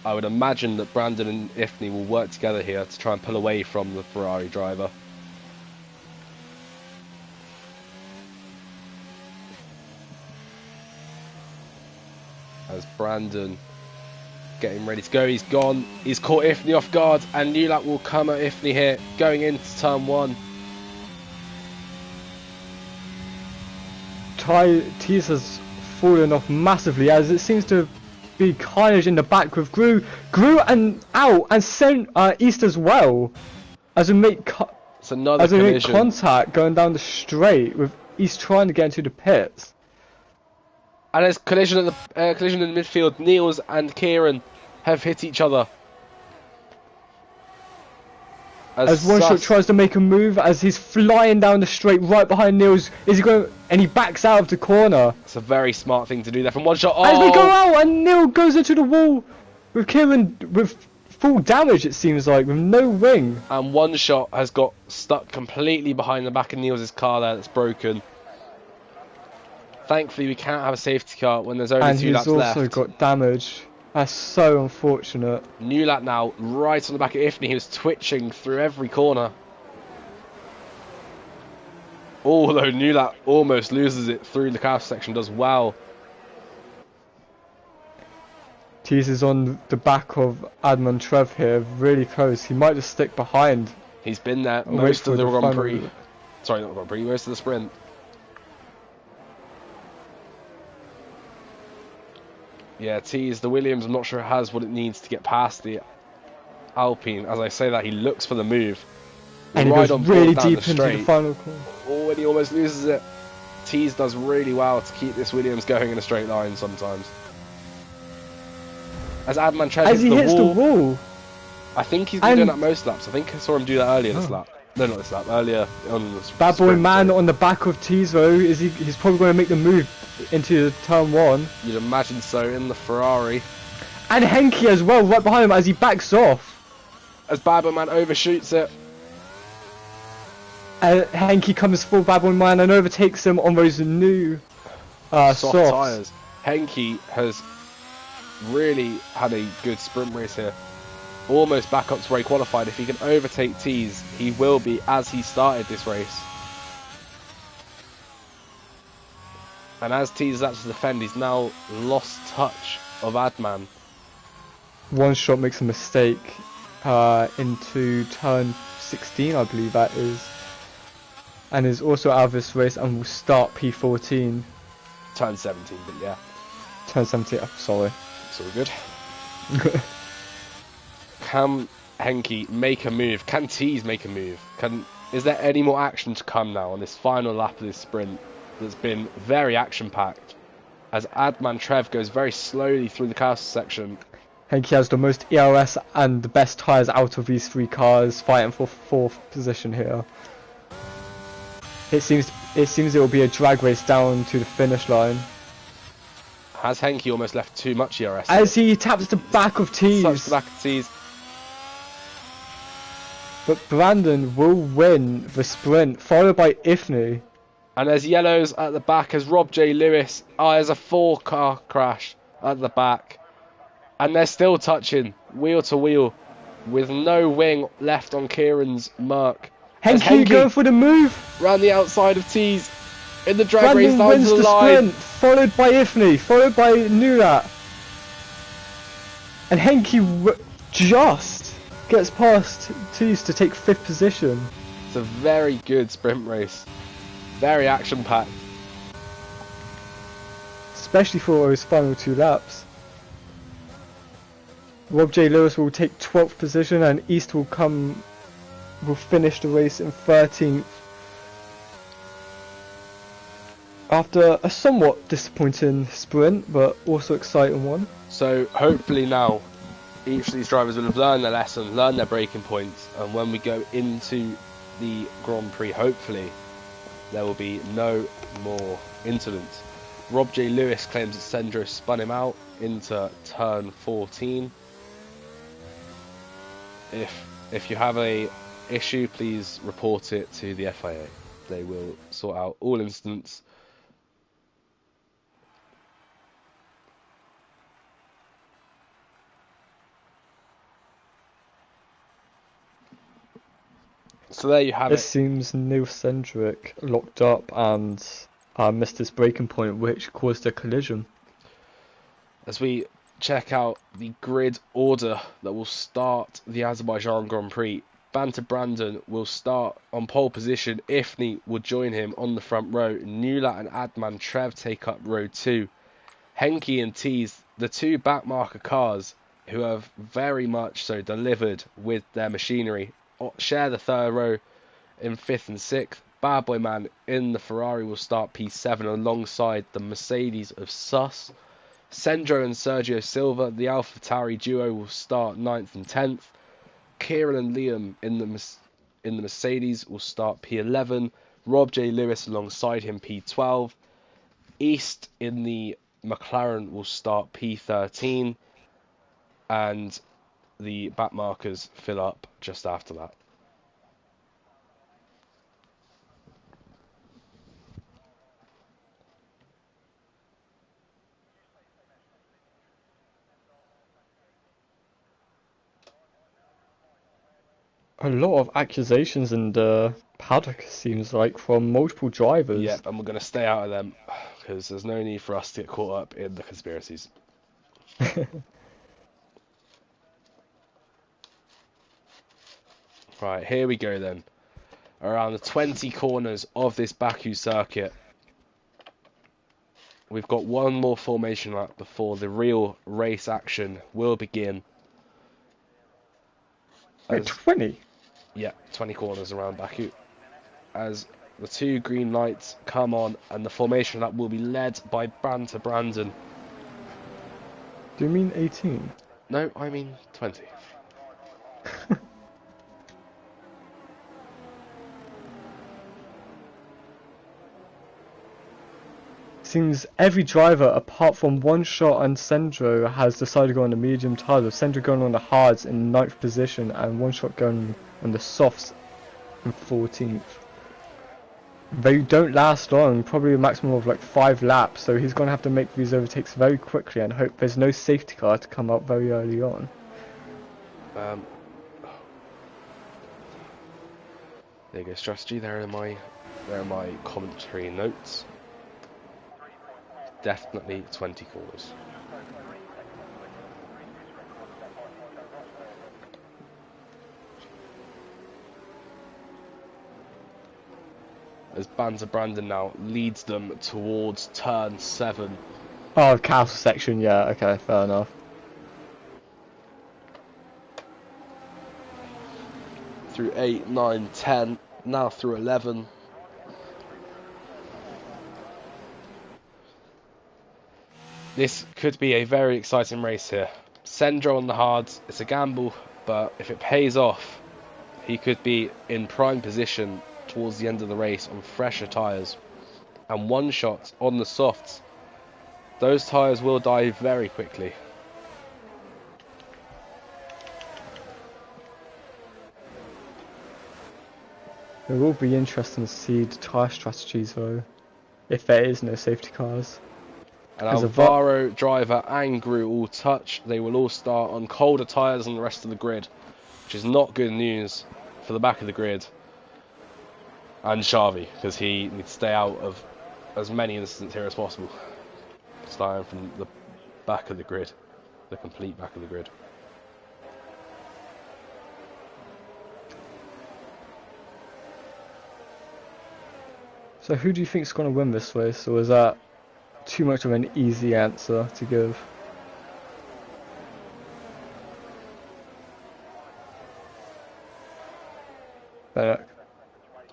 I would imagine that Brandon and Ifney will work together here to try and pull away from the Ferrari driver. Brandon getting ready to go. He's gone. He's caught Ifney off guard, and Newlap will come at Ifney here, going into turn 1.
Tease has fallen off massively, as it seems to be carnage in the back with Gru and out, and sent East as well, as we make
it's another collision.
Contact going down the straight with East trying to get into the pits.
And there's collision at the collision in the midfield. Niels and Kieran have hit each other.
As One Shot tries to make a move, as he's flying down the straight right behind Niels. Is he going? And he backs out of the corner.
It's a very smart thing to do there from One Shot. Oh!
As we go out, and Neil goes into the wall with Kieran with full damage. It seems like with no wing.
And One Shot has got stuck completely behind the back of Niels' car there. That's broken. Thankfully, we can't have a safety car when there's only 2 laps left.
And he's also got damage. That's so unfortunate.
New lap now, right on the back of Ifney. He was twitching through every corner. Although New lap almost loses it through the calf section, does well.
Tease is on the back of Adman Trev here, really close. He might just stick behind.
He's been there most of the Grand Prix. Sorry, not the Grand Prix, most of the sprint. Yeah, Tease, the Williams, I'm not sure it has what it needs to get past the Alpine. As I say that, he looks for the move.
And he goes really deep into the final corner.
Oh, and he almost loses it. Tease does really well to keep this Williams going in a straight line sometimes. As Adman Trev hits the wall. I think he's been doing that most laps. I think I saw him do that earlier this lap. No, not this lap. Earlier on the
Bad Boy Man on the back of Tease though. He's probably going to make the move into turn 1.
You'd imagine so in the Ferrari.
And Henke as well, right behind him as he backs off.
As Bad Boy Man overshoots it.
Henke comes full Bad Boy Man and overtakes him on those new soft tyres.
Henke has really had a good sprint race here. Almost back up to where he qualified. If he can overtake Tease, he will be as he started this race. And as Tease has to defend, he's now lost touch of Adman.
One Shot makes a mistake into turn 16, I believe that is. And is also out of this race and will start P14.
Turn 17, but yeah.
Turn 17, sorry.
It's all good. Can Henke make a move? Can Tease make a move? Is there any more action to come now on this final lap of this sprint that's been very action-packed? As Adman Trev goes very slowly through the cast section.
Henke has the most ERS and the best tyres out of these 3 cars, fighting for 4th position here. It seems it will be a drag race down to the finish line.
Has Henke almost left too much ERS?
As he taps the back of Tease.
Taps the back of Tease.
But Brandon will win the sprint, followed by Ifney.
And there's yellows at the back as Rob J. Lewis. There's a 4-car crash at the back. And they're still touching, wheel to wheel, with no wing left on Kieran's Merc.
Henke going for the move.
Round the outside of Tease. In the drag
Brandon
race down
wins
to the
line. Sprint, followed by Ifney, followed by Nurat. And Henke just gets past Tease to take 5th position.
It's a very good sprint race. Very action-packed.
Especially for those final 2 laps. Rob J. Lewis will take 12th position and East will finish the race in 13th. After a somewhat disappointing sprint, but also exciting one.
So hopefully now each of these drivers will have learned their lesson, learned their braking points, and when we go into the Grand Prix, hopefully there will be no more incidents. Rob J. Lewis claims that Sendro spun him out into turn 14. If you have a issue, please report it to the FIA. They will sort out all incidents. So there you have it.
It seems Neil Cendric locked up and missed his braking point, which caused a collision.
as we check out the grid order that will start the Azerbaijan Grand Prix. Banter Brandon will start on pole position. Ifni will join him on the front row. Nulat and Adman Trev take up row 2. Henke and Tees, the two backmarker cars who have very much so delivered with their machinery, share the third row in 5th and 6th. Bad Boy Man in the Ferrari will start P7 alongside the Mercedes of Sus. Sendro and Sergio Silva, the AlphaTauri duo, will start 9th and 10th. Kieran and Liam in the Mercedes will start P11. Rob J. Lewis alongside him P12. East in the McLaren will start P13. And the backmarkers fill up just after that.
A lot of accusations in the paddock, seems like, from multiple drivers.
Yeah, and we're going to stay out of them because there's no need for us to get caught up in the conspiracies. Right, here we go then. Around the 20 corners of this Baku circuit. We've got one more formation lap before the real race action will begin.
Wait, 20?
Yeah, 20 corners around Baku. As the two green lights come on and the formation lap will be led by Banter Brandon.
Do you mean 18?
No, I mean 20.
Seems every driver apart from One Shot and Sendro has decided to go on the medium tyres, with Sendro going on the hards in 9th position and One Shot going on the softs in 14th. They don't last long, probably a maximum of like 5 laps, so he's going to have to make these overtakes very quickly and hope there's no safety car to come up very early on.
There you go, strategy. There are my commentary notes. Definitely 20 corners. As Banter Brandon now leads them towards turn 7.
Oh, castle section, yeah, okay, fair enough.
Through 8, 9, 10, now through 11. This could be a very exciting race here. Sendro on the hards, it's a gamble, but if it pays off, he could be in prime position towards the end of the race on fresher tyres. And One Shot on the softs, those tyres will die very quickly.
It will be interesting to see the tyre strategies though, if there is no safety cars.
And Alvaro, Driver and Gru all touch. They will all start on colder tyres than the rest of the grid, which is not good news for the back of the grid. And Xavi, because he needs to stay out of as many incidents here as possible. Starting from the back of the grid, the complete back of the grid.
So who do you think is going to win this race, or is that too much of an easy answer to give?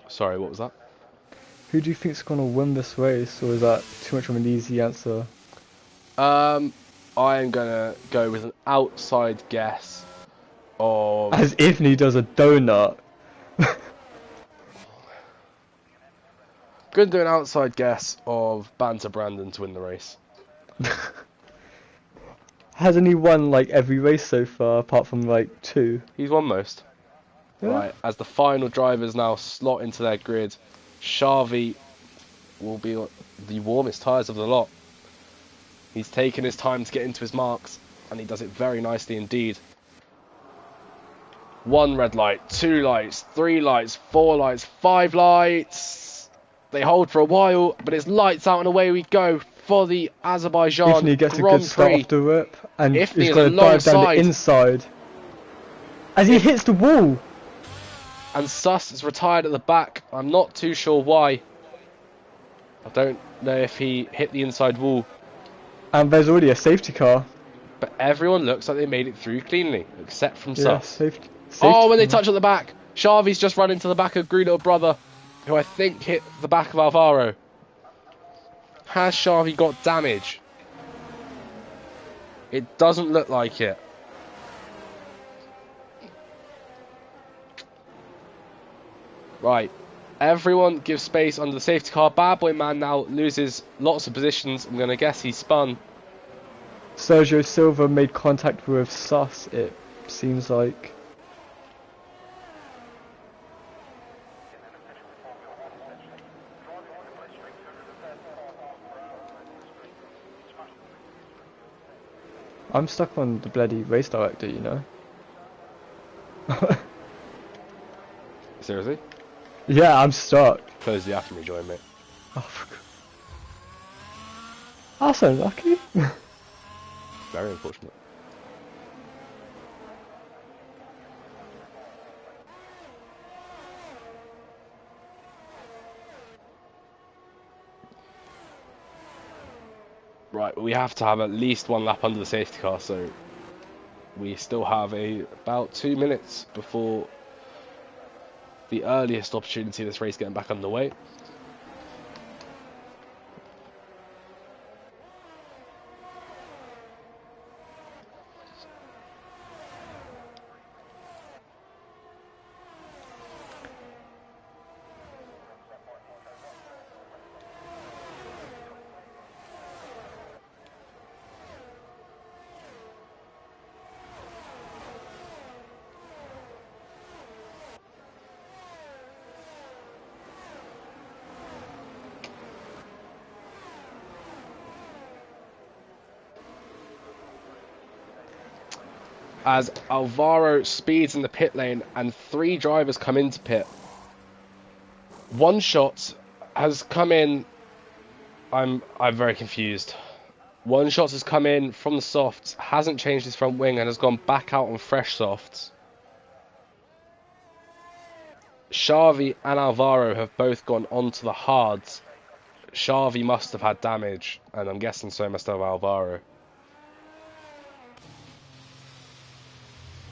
Sorry, what was that?
Who do you think is going to win this race, or is that too much of an easy answer?
I am going to go with an outside guess of...
As if he does a donut.
Going to do an outside guess of Banter Brandon to win the race.
Hasn't he won like every race so far, apart from like 2?
He's won most.
Yeah.
Right, as the final drivers now slot into their grid, Xavi will be the warmest tyres of the lot. He's taken his time to get into his marks, and he does it very nicely indeed. 1 red light, 2 lights, 3 lights, 4 lights, 5 lights. They hold for a while, but it's lights out and away we go. for the Azerbaijan
Ifni gets a
Grand
good start
Prix.
off the whip, and
Ifni
he's
is
got to dive down
alongside.
the inside. As he hits the wall!
And Suss is retired at the back. I'm not too sure why. I don't know if he hit the inside wall.
And there's already a safety car.
But everyone looks like they made it through cleanly, except from
Yeah,
Suss.
safety
Oh, when they
car.
touch at the back. Xavi's just run into the back of Green Little Brother, who I think hit the back of Alvaro. Has Xavi got damage? It doesn't look like it. Right. Everyone gives space under the safety car. Bad Boy Man now loses lots of positions. I'm going to guess he spun.
Sergio Silva made contact with Suss, it seems like. I'm stuck on the bloody race director, you know.
Seriously?
Yeah, I'm stuck.
Close the app and rejoin, mate.
Oh, fuck. That's unlucky.
Very unfortunate. Right, we have to have at least one lap under the safety car, so we still have about 2 minutes before the earliest opportunity of this race getting back underway. As Alvaro speeds in the pit lane and 3 drivers come into pit. One shot has come in. I'm very confused. One shot has come in from the softs, hasn't changed his front wing and has gone back out on fresh softs. Xavi and Alvaro have both gone onto the hards. Xavi must have had damage, and I'm guessing so must have Alvaro.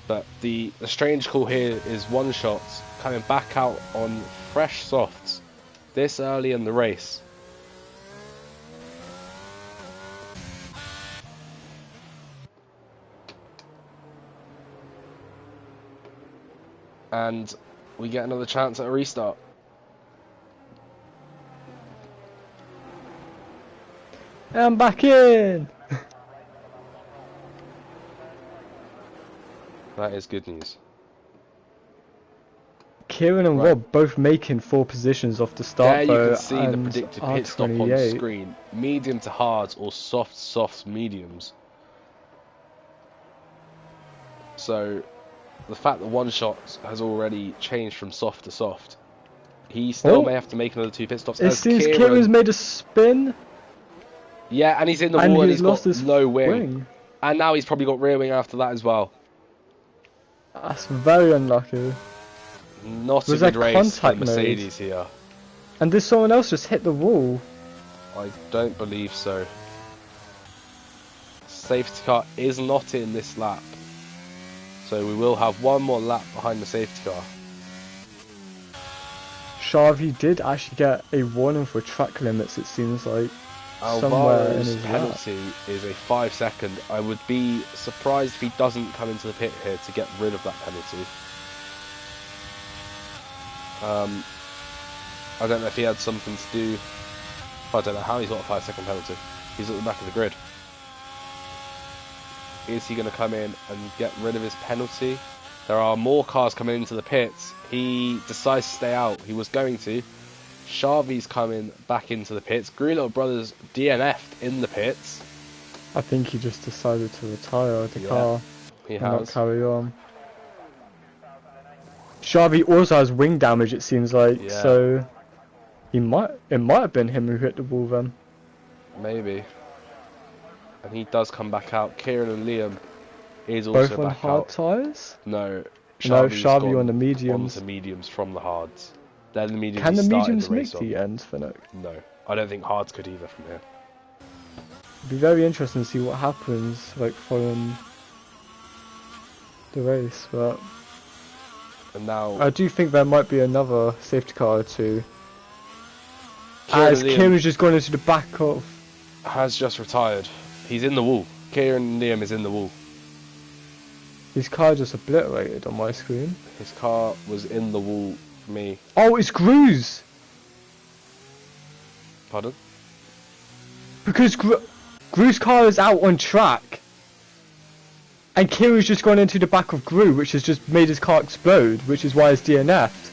But the strange call here is one shot coming back out on fresh softs this early in the race. And we get another chance at a restart.
I'm back in!
That is good news.
Kieran and
Right.
Rob both making 4 positions off the start.
There you
though,
can see the
and
predicted pit stop on
R28.
screen. Medium to hards or softs, mediums. So the fact that one shot has already changed from soft to soft, he still may have to make another 2 pit stops.
It
as
seems Kieran's made a spin.
Yeah, and he's in the
and
wall and
he's
he's
lost
got
his
no wing. And now he's probably got rear wing after that as well.
That's very unlucky.
Not
Was
a good
there
race for the
contact
Mercedes here.
And did someone else just hit the wall?
I don't believe so. Safety car is not in this lap. So we will have one more lap behind the safety car.
Xavi did actually get a warning for track limits, it seems like. Somewhere in
Alvaro's
his lap.
penalty is a 5 second. I would be surprised if he doesn't come into the pit here to get rid of that penalty. I don't know if he had something to do. I don't know how he's got a 5 second penalty. He's at the back of the grid. Is he going to come in and get rid of his penalty? There are more cars coming into the pits. He decides to stay out. He was going to. Xavi's coming back into the pits. Green Little Brothers DNF'd in the pits.
I think he just decided to retire the
Yeah,
car
he
and not
has.
carry on. Xavi also has wing damage, it seems like,
Yeah.
so it might have been him who hit the wall then.
Maybe. And he does come back out. Kieran and Liam is
Both
also
on
back
hard
out.
tyres?
No,
No,
Xavi's
Xavi
gone
on the mediums.
onto mediums from the hards. They're the mediums
Can
he
the
started
mediums
the
make
race on.
the end for no?
No, I don't think hards could either from here.
It'd be very interesting to see what happens, like, following the race, but
And now
I do think there might be another safety car or two.
Kieran
As
and Liam
Kieran's just gone into the back of...
has just retired. He's in the wall. Kieran and Liam is in the wall.
His car just obliterated on my screen.
His car was in the wall for me.
Oh, it's Gru's!
Pardon?
Because Gru's car is out on track. And Kieran's just gone into the back of Gru, which has just made his car explode, which is why it's DNF'd.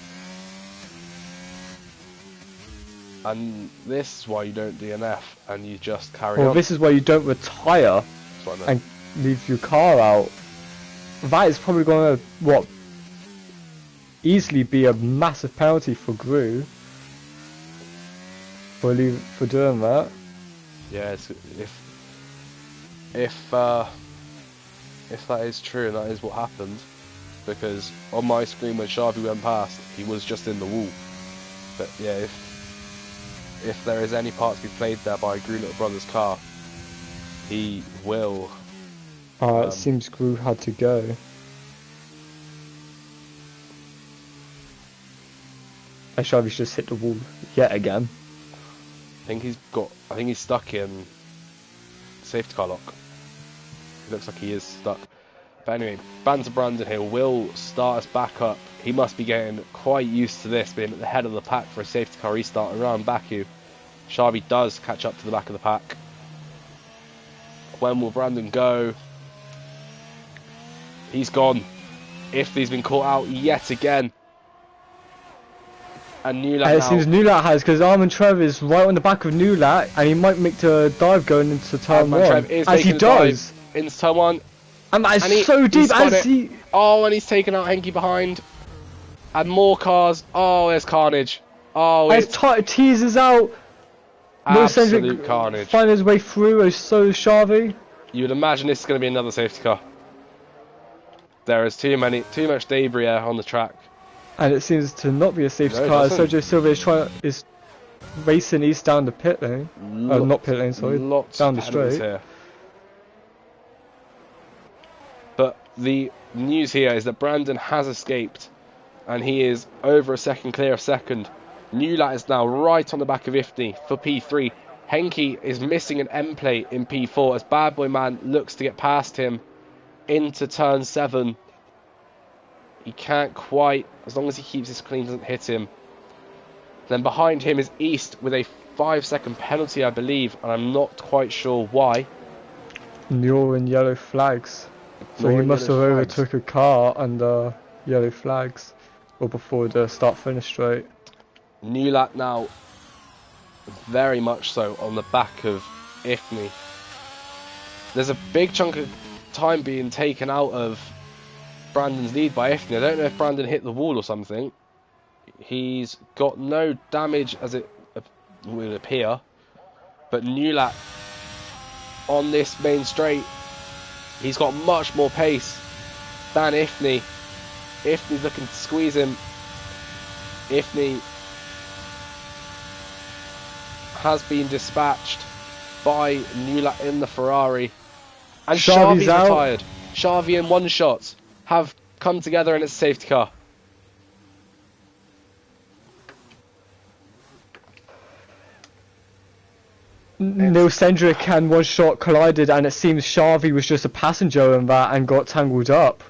And this is why you don't DNF and you just carry
Or
on.
this is why you don't retire
That's what I meant.
and leave your car out. That is probably going to, what, easily be a massive penalty for Gru for doing that.
Yeah, if that is true and that is what happened, because on my screen when Xavi went past, he was just in the wall. But yeah, if there is any part to be played there by Gru Little Brother's car, he will.
It seems Gru had to go. And Xavi's just hit the wall yet again.
I think he's stuck in safety car lock. It looks like he is stuck. But anyway, Brandon here will start us back up. He must be getting quite used to this, being at the head of the pack for a safety car restart around Baku. Xavi does catch up to the back of the pack. When will Brandon go? He's gone. Ifni's been caught out yet again. And Nulat
It seems Nulat has, because Armin Trev is right on the back of Nulat, and he might make the dive going into turn 1. As he does.
Into turn 1.
And that is so deep, as he...
Oh, and he's taken out Henke behind. And more cars. Oh, there's carnage. Oh,
as teases out.
Absolute carnage.
Finding his way through, so is Xavi.
You would imagine this is going to be another safety car. There is too much debris on the track.
And it seems to not be a safety car. Sergio Silva is racing east down the pit lane. Not pit lane, sorry. Down the straight. Here.
But the news here is that Brandon has escaped. And he is over a second clear of second. Nulat is now right on the back of Ifni for P3. Henke is missing an M plate in P4 as Bad Boy Man looks to get past him into turn 7. He can't quite, as long as he keeps his clean, doesn't hit him. Then behind him is East with a 5-second penalty, I believe, and I'm not quite sure why.
You're in yellow flags. So he must have overtook a car under yellow flags, or before the start-finish straight.
Nulat now very much so on the back of Ifni. There's a big chunk of time being taken out of Brandon's lead by Ifni. I don't know if Brandon hit the wall or something. He's got no damage as it would appear, but Nulat on this main straight, he's got much more pace than Ifni. Ifni's looking to squeeze him. Ifni has been dispatched by Nulat in the Ferrari. And Xavi's retired. Xavi and One Shot have come together in its safety car.
Neil Cendric and One Shot collided, and it seems Xavi was just a passenger in that and got tangled up.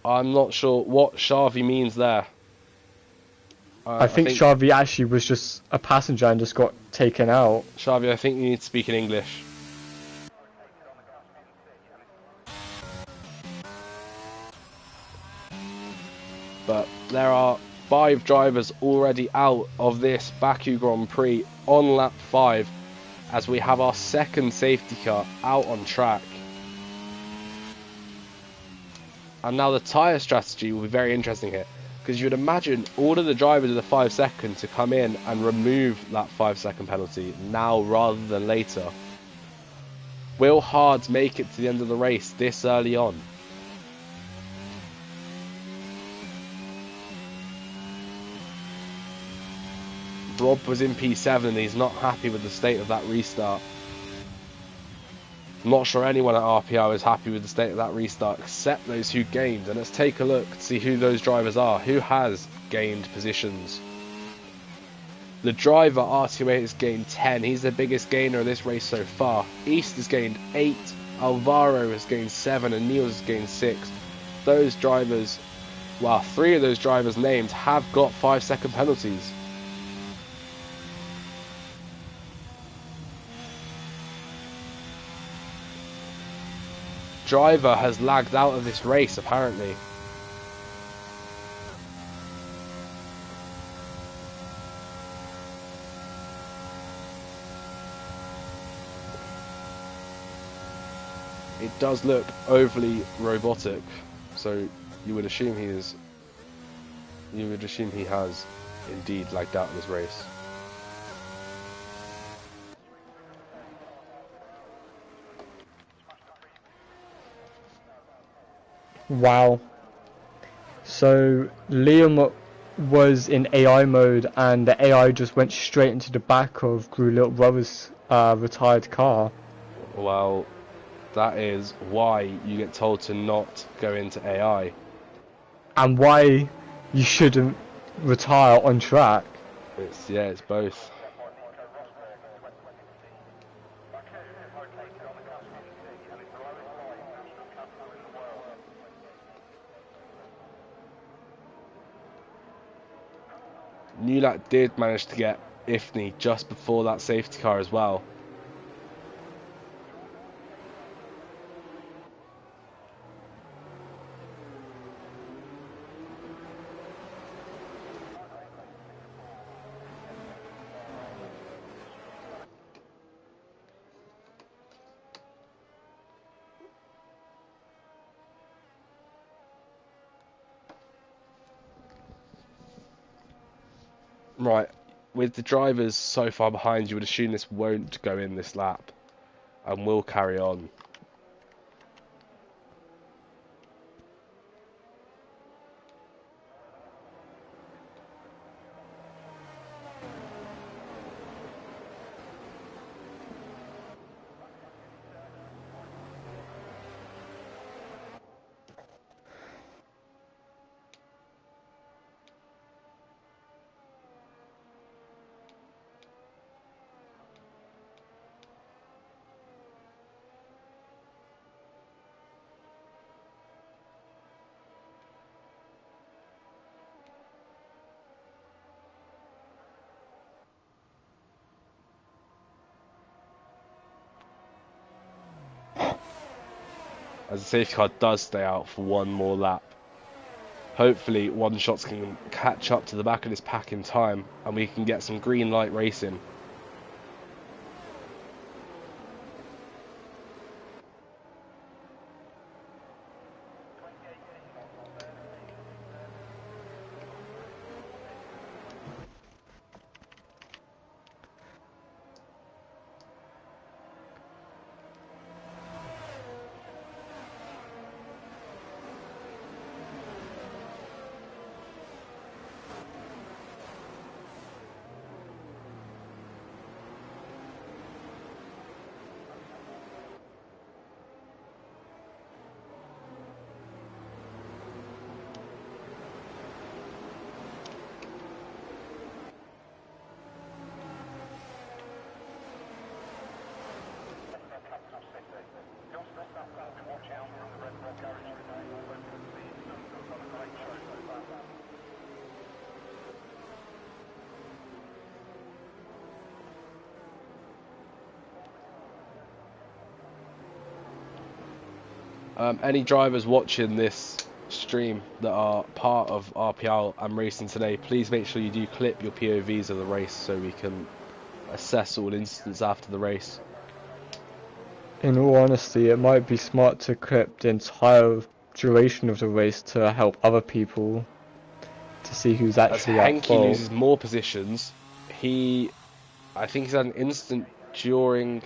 I'm not sure what Xavi means there.
I think Xavi actually was just a passenger and just got taken out.
Xavi, I think you need to speak in English. But there are 5 drivers already out of this Baku Grand Prix on lap 5, as we have our second safety car out on track. And now the tyre strategy will be very interesting here. Because you'd imagine all of the drivers of the 5 second to come in and remove that 5 second penalty now rather than later. Will Hards make it to the end of the race this early on? Rob was in P7 and he's not happy with the state of that restart. I'm not sure anyone at RPL is happy with the state of that restart except those who gained. And let's take a look to see who those drivers are. Who has gained positions? The driver R28 has gained 10. He's the biggest gainer of this race so far. East has gained 8. Alvaro has gained 7 and Niels has gained 6. Those drivers, well, 3 of those drivers named have got 5 second penalties. Driver has lagged out of this race apparently. It does look overly robotic, so you would assume he has indeed lagged out of this race.
Wow. So Liam was in AI mode and the AI just went straight into the back of Gru Little Brother's retired car.
Well, that is why you get told to not go into AI.
And why you shouldn't retire on track.
It's both. Newlat did manage to get Ifni just before that safety car as well. Right, with the drivers so far behind, you would assume this won't go in this lap and will carry on. As the safety car does stay out for one more lap. Hopefully One Shots can catch up to the back of this pack in time and we can get some green light racing. Any drivers watching this stream that are part of RPL and racing today, please make sure you do clip your POVs of the race so we can assess all incidents after the race.
In all honesty, it might be smart to clip the entire duration of the race to help other people to see who's
As
actually at
Henke
fault.
loses more positions, I think he's had an instant during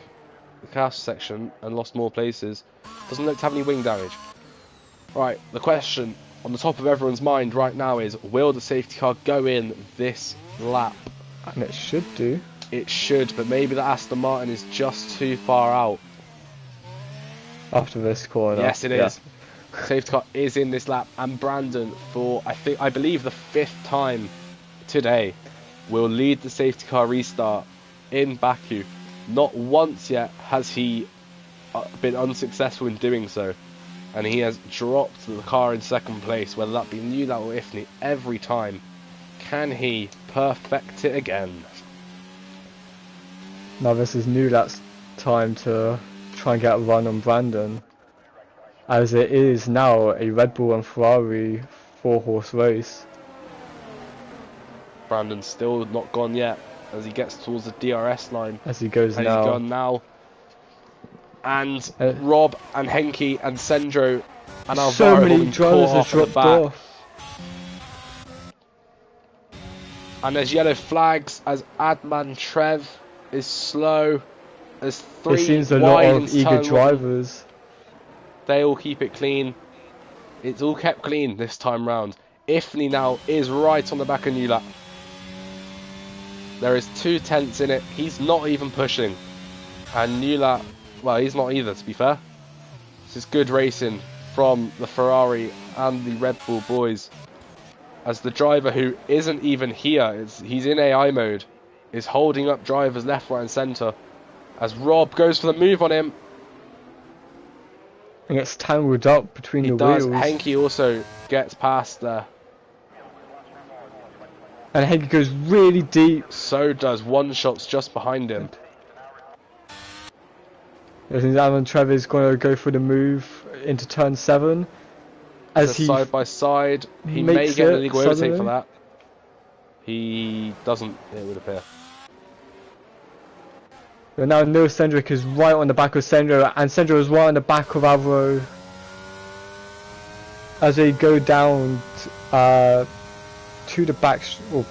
the castle section and lost more places. Doesn't look to have any wing damage. Right, the question on the top of everyone's mind right now is, will the safety car go in this lap?
And it should do.
It should, but maybe the Aston Martin is just too far out.
After this corner.
Yes, it is. Safety car is in this lap, and Brandon, for I believe the 5th time today, will lead the safety car restart in Baku. Not once yet has he been unsuccessful in doing so, and he has dropped the car in 2nd place, whether that be Newlat or Ifni, every time. Can he perfect it again?
Now this is Newlat's time to try and get a run on Brandon, as it is now a Red Bull and Ferrari 4-horse race.
Brandon's still not gone yet as he gets towards the DRS line.
As he goes
And
now.
he's gone now. And Rob and Henke and Sendro and Alvaro
so many
have been
drivers
caught
have
off at the
dropped
back.
off.
And there's yellow flags as Adman Trev is slow. There's 3
It seems a lot
wide
of
in
eager
turn 1.
drivers.
They all keep it clean. It's all kept clean this time round. Ifni now is right on the back of Newlat. There is 2 tenths in it. He's not even pushing. And Newlat, well, he's not either, to be fair. This is good racing from the Ferrari and the Red Bull boys. As the driver who isn't even here, he's in AI mode, is holding up drivers left, right and centre. As Rob goes for the move on him.
And gets tangled up between
He
the
does.
wheels.
Henke also gets past there.
And Henke goes really deep.
So does One Shot's just behind him.
I think Alan Trevor is going to go for the move into turn 7. As he
side by side, he may
makes
get an
it
illegal overtake
suddenly.
for that. He doesn't, it would appear.
But now Neil Cendric is right on the back of Sendro, and Sendro is right on the back of Alvaro. As they go down to the back, or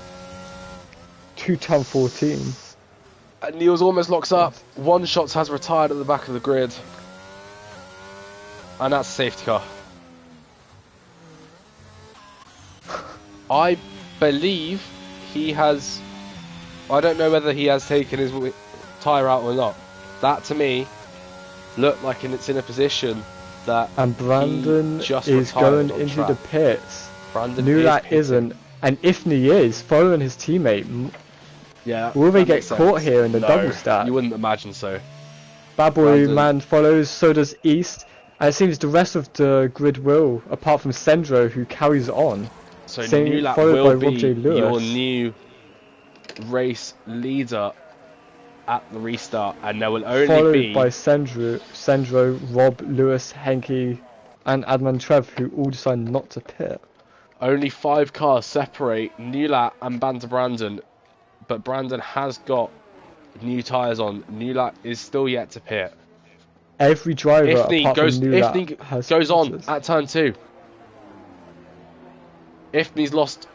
to turn 14.
And Niels almost locks up. One Shot has retired at the back of the grid. And that's a safety car. I believe he has... I don't know whether he has taken his tyre out or not. That to me looked like it's in a position that
And Brandon
just
is
retired
going
on
into
track.
the pits.
Brandon
Newlat
is
isn't, and Ifni is following his teammate.
Yeah.
Will they
that
get
makes
caught
sense.
here in the
No,
double stack?
You wouldn't imagine so.
Bad Boy
Brandon-
Man follows, so does East, and it seems the rest of the grid will, apart from Sendro, who carries on.
So
Same-
Newlat
followed
will
by Rob
be
J. Lewis.
your new race leader at the restart, and there will only
Followed
be
by Sendro, Rob, Lewis, Henke, and Adman Trev, who all decide not to pit.
only 5 cars separate Newlat and Banter Brandon, but Brandon has got new tyres on. Newlat is still yet to pit.
Every driver
Ifni
apart
goes,
from Newlat has
goes on
pitted.
at turn 2. Ifni's lost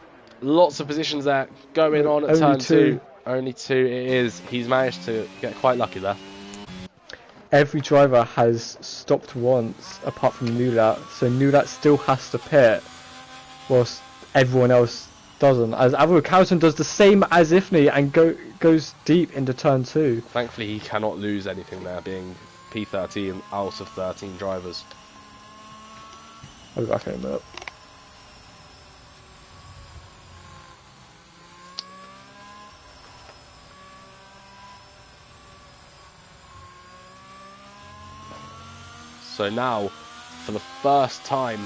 lots of positions there, going on at
Only
turn
2.
2. Only 2 it is. He's managed to get quite lucky there.
Every driver has stopped once, apart from Newlat, so Newlat still has to pit, whilst everyone else doesn't. As Alvaro Carlton does the same as Ifni and goes deep into turn 2.
Thankfully, he cannot lose anything there, being P13 out of 13 drivers.
I'll be back in a minute.
So now, for the first time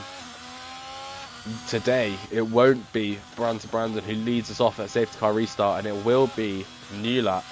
today, it won't be Brandon who leads us off at safety car restart, and it will be Newlat.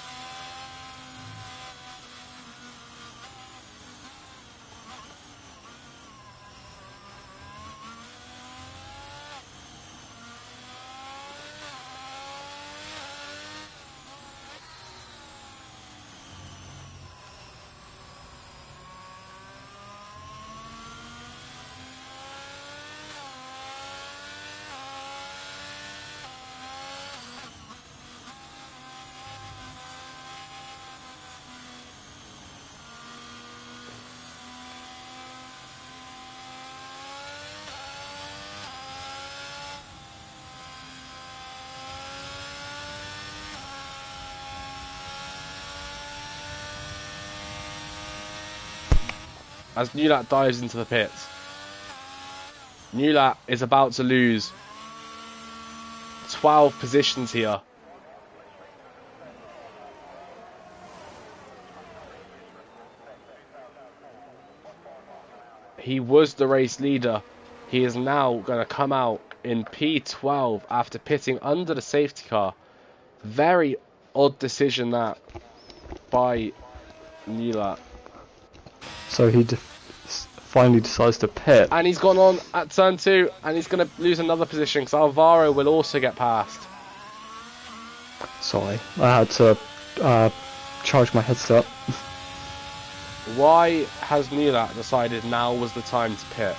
as Nulat dives into the pits. Nulat is about to lose 12 positions here. He was the race leader. He is now going to come out in P12 after pitting under the safety car. Very odd decision that by Nulat.
So he finally decides to pit.
And he's gone on at turn 2 and he's going to lose another position because Alvaro will also get past.
Sorry, I had to charge my headset.
Why has Nulat decided now was the time to pit?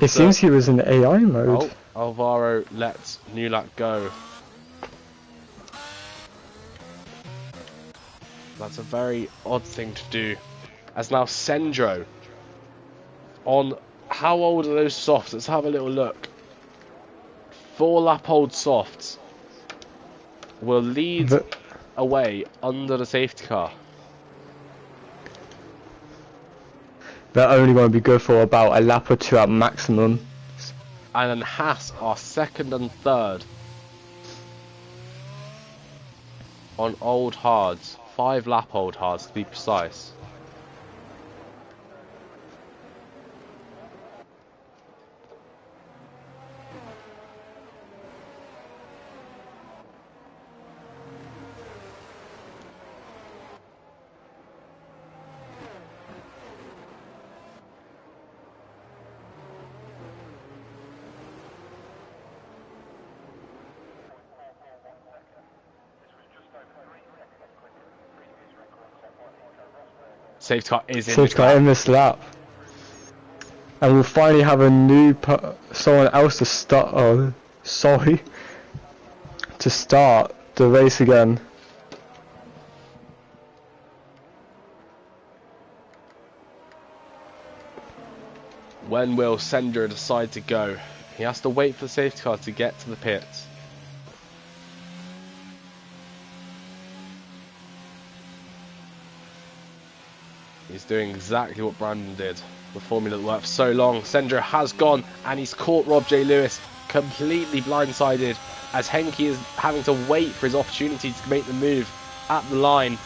It seems he was in AI mode.
Oh, Alvaro lets Nulat go. That's a very odd thing to do. As now Sendro on, how old are those softs? Let's have a little look. 4 lap old softs will lead away under the safety car.
They're only going to be good for about a lap or 2 at maximum.
And then Haas are 2nd and 3rd on old hards. 5 lap old hards to be precise. Safety car is in
Safety car in this lap. And we'll finally have a new someone else to start. Oh, sorry. To start the race again.
When will Sendra decide to go? He has to wait for the safety car to get to the pits. He's doing exactly what Brandon did. The formula that worked for so long. Sendra has gone and he's caught Rob J. Lewis completely blindsided as Henke is having to wait for his opportunity to make the move at the line.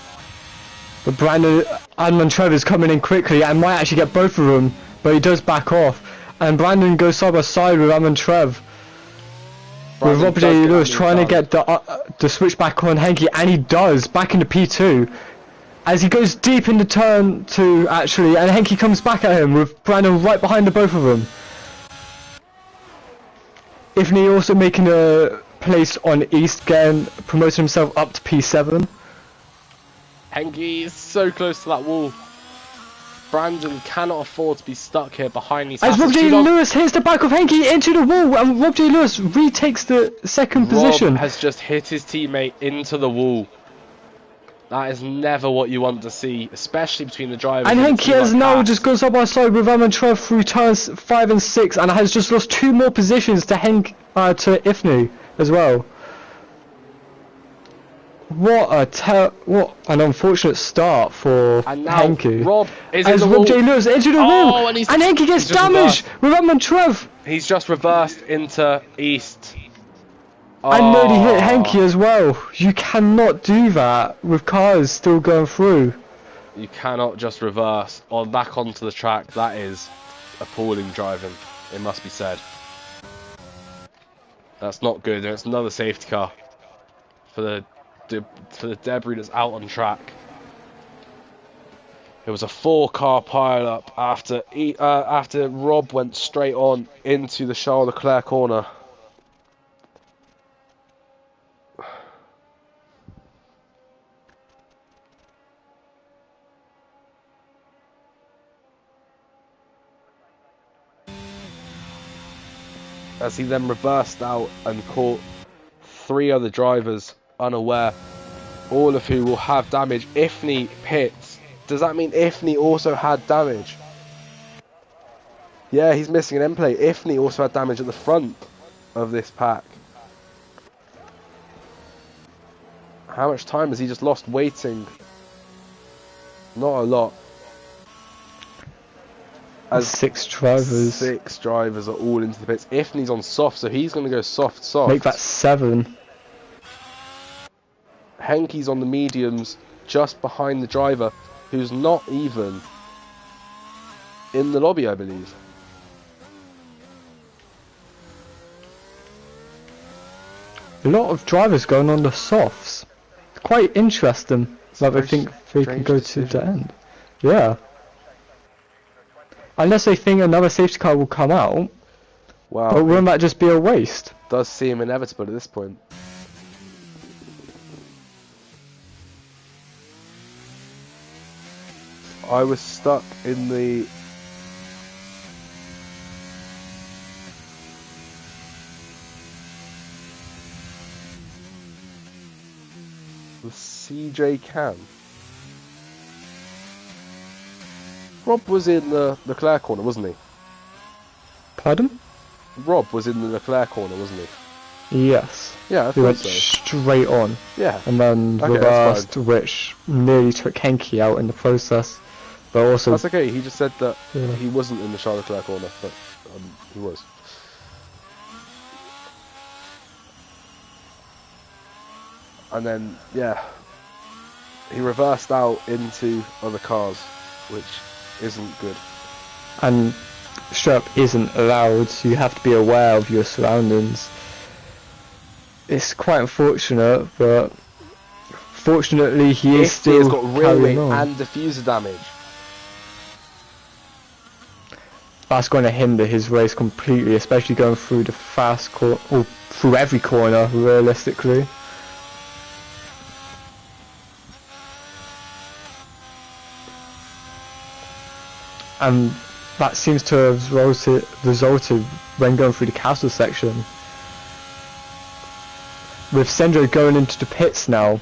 But Brandon Trev is coming in quickly and might actually get both of them, but he does back off. And Brandon goes side by side with Trev. With Rob J. Lewis trying to get the switch back on Henke, and he does, back into P2. As he goes deep into turn 2 actually, and Henke comes back at him with Brandon right behind the both of them. Ifni also making a place on East, again promoting himself up to P7.
Henke is so close to that wall. Brandon cannot afford to be stuck here behind these.
As Rob J. Lewis hits the back of Henke into the wall, and Rob J. Lewis retakes the second position.
Rob has just hit his teammate into the wall. That is never what you want to see, especially between the drivers.
And Henke has now just gone side by side with Trev through turns 5 and 6, and has just lost 2 more positions to to Ifni as well. What an unfortunate start for Henke.
Rob is
as Rob J. Lewis into the wall, and Henke gets damaged with Trev.
He's just reversed into East.
And nearly hit Henke as well. You cannot do that with cars still going through.
You cannot just reverse back onto the track. That is appalling driving, it must be said. That's not good. It's another safety car for the debris that's out on track. It was a 4-car pile-up after Rob went straight on into the Charles Leclerc corner. As he then reversed out and caught 3 other drivers unaware, all of who will have damage. Ifni pits. Does that mean Ifni also had damage? Yeah, he's missing an end plate. Ifni also had damage at the front of this pack. How much time has he just lost waiting Not a lot. As
6 drivers.
6 drivers are all into the pits. Ifney's on soft, so he's going to go soft.
Make that 7.
Henke's on the mediums, just behind the driver, who's not even in the lobby, I believe.
A lot of drivers going on the softs. Quite interesting. Like they think they can go to the end. Yeah. Unless they think another safety car will come out.
Wow.
But wouldn't that just be a waste?
Does seem inevitable at this point. I was stuck in the CJ Can. Rob was in the Leclerc corner, wasn't he?
Pardon?
Rob was in the Leclerc corner, wasn't he?
Yes.
Yeah, I
He went
thought so.
straight on.
Yeah.
And then
Okay,
reversed, which nearly took Henke out in the process. But also...
That's okay, he just said that
Yeah.
he wasn't in the Charles Leclerc corner, but he was. And then, yeah, he reversed out into other cars, which isn't good.
And strap isn't allowed, so you have to be aware of your surroundings. It's quite unfortunate, but fortunately he is
If
still
he's got rear
carrying
wing
on.
and diffuser damage.
That's going to hinder his race completely, especially going through the fast corner, or through every corner, realistically. And that seems to have resulted when going through the castle section. With Sendro going into the pits now,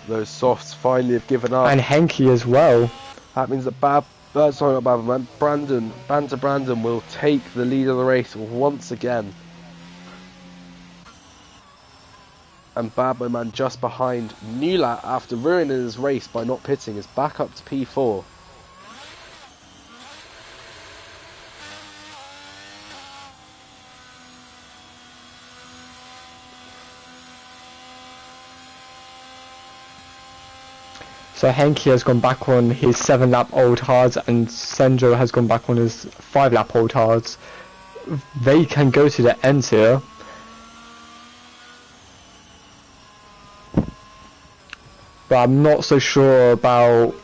Those softs finally have given up.
and Henke as well.
That means that Brandon will take the lead of the race once again. And Babboman just behind. Nulat, after ruining his race by not pitting, is back up to P4.
So Henke has gone back on his 7-lap old hards, and Sendro has gone back on his 5-lap old hards. They can go to the end here. But I'm not so sure about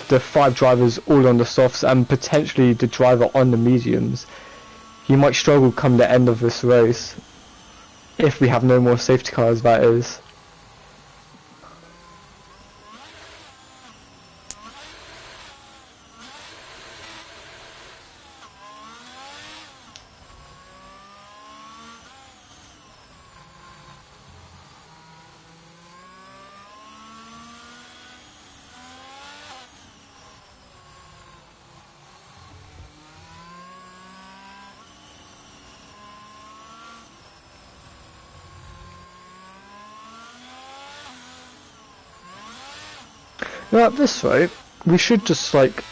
the 5 drivers all on the softs and potentially the driver on the mediums. He might struggle come the end of this race. If we have no more safety cars, that is. Now at this rate, we should just like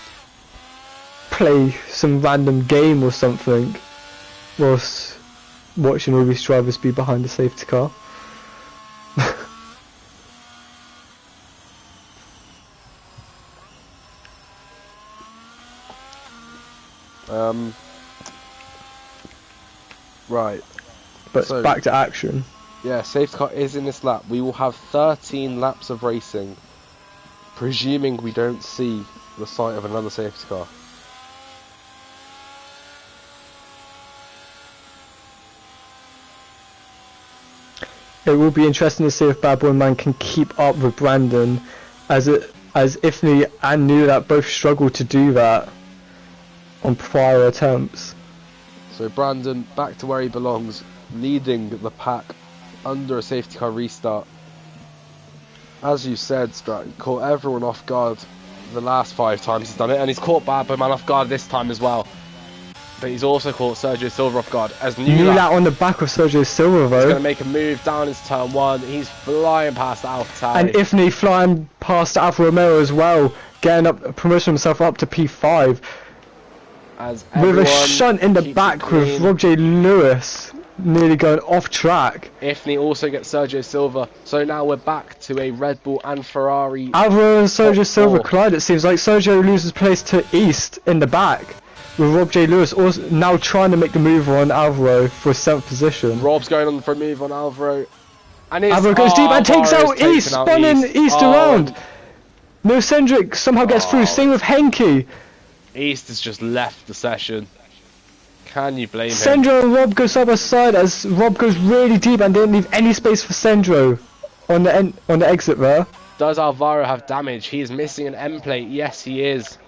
play some random game or something whilst watching all these drivers be behind the safety car.
Right.
But
So-
it's back to action.
Yeah, safety car is in this lap. We will have 13 laps of racing, presuming we don't see the sight of another safety car.
It will be interesting to see if Bad Boy Man can keep up with Brandon, as Ifney and New that both struggled to do that on prior attempts.
So Brandon back to where he belongs, leading the pack under a safety car restart. As you said, Strat, he caught everyone off guard the last 5 times he's done it, and he's caught Bad Boy Man off guard this time as well. But he's also caught Sergio Silva off guard as
New that on the back of Sergio Silva
He's going
though.
to make a move down into turn 1. He's flying past Alfa Tauri.
And Ifney flying past Alfa Romeo as well. getting up, promoting himself up to P5
As
with a
everyone
shunt in the
keeps it
back with
clean.
Rob J. Lewis nearly going off track.
Ifni also gets Sergio Silva. So now we're back to a Red Bull and Ferrari.
Alvaro and Sergio
Top
Silva
four.
collide. It seems like Sergio loses place to East in the back, with Rob J. Lewis also now trying to make the move on Alvaro for 7th position.
Rob's going on for a move on Alvaro. And
Alvaro goes deep and takes
Alvaro's
out
taken
East,
out
spinning East around.
and
No, Cendric somehow gets through. Same with Henke.
East has just left the session. Can you blame him?
Sendro and Rob go side by side as Rob goes really deep and didn't leave any space for Sendro on the exit there.
Does Alvaro have damage? He is missing an M plate. Yes, he is.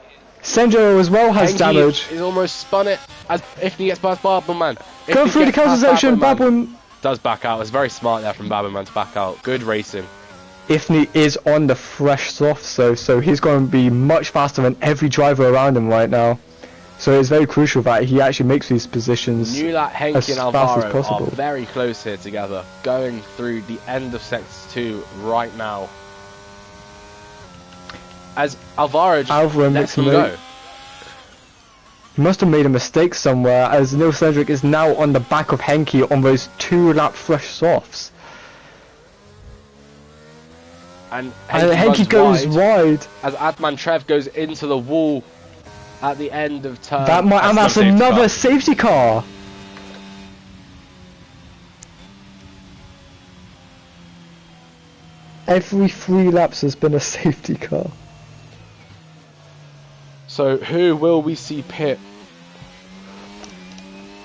Sendro as well has
Henke
damage.
is almost spun it as if he gets past Barberman.
Going through the counter section, Babwin.
Does back out. It's very smart there from Barberman to back out. Good racing.
Ifni is on the fresh soft, so he's going to be much faster than every driver around him right now. So it's very crucial that he actually makes these positions
Newlat, Henke
as
and
fast as
Alvaro
possible.
are very close here together, going through the end of Sector 2 right now. As Alvaro just lets them go.
He must have made a mistake somewhere, as Neil Cedric is now on the back of Henke on those 2-lap fresh softs.
And
Henke goes wide.
As Adman Trev goes into the wall at the end of turn.
And that's another safety car. Every 3 laps has been a safety car.
So who will we see pit?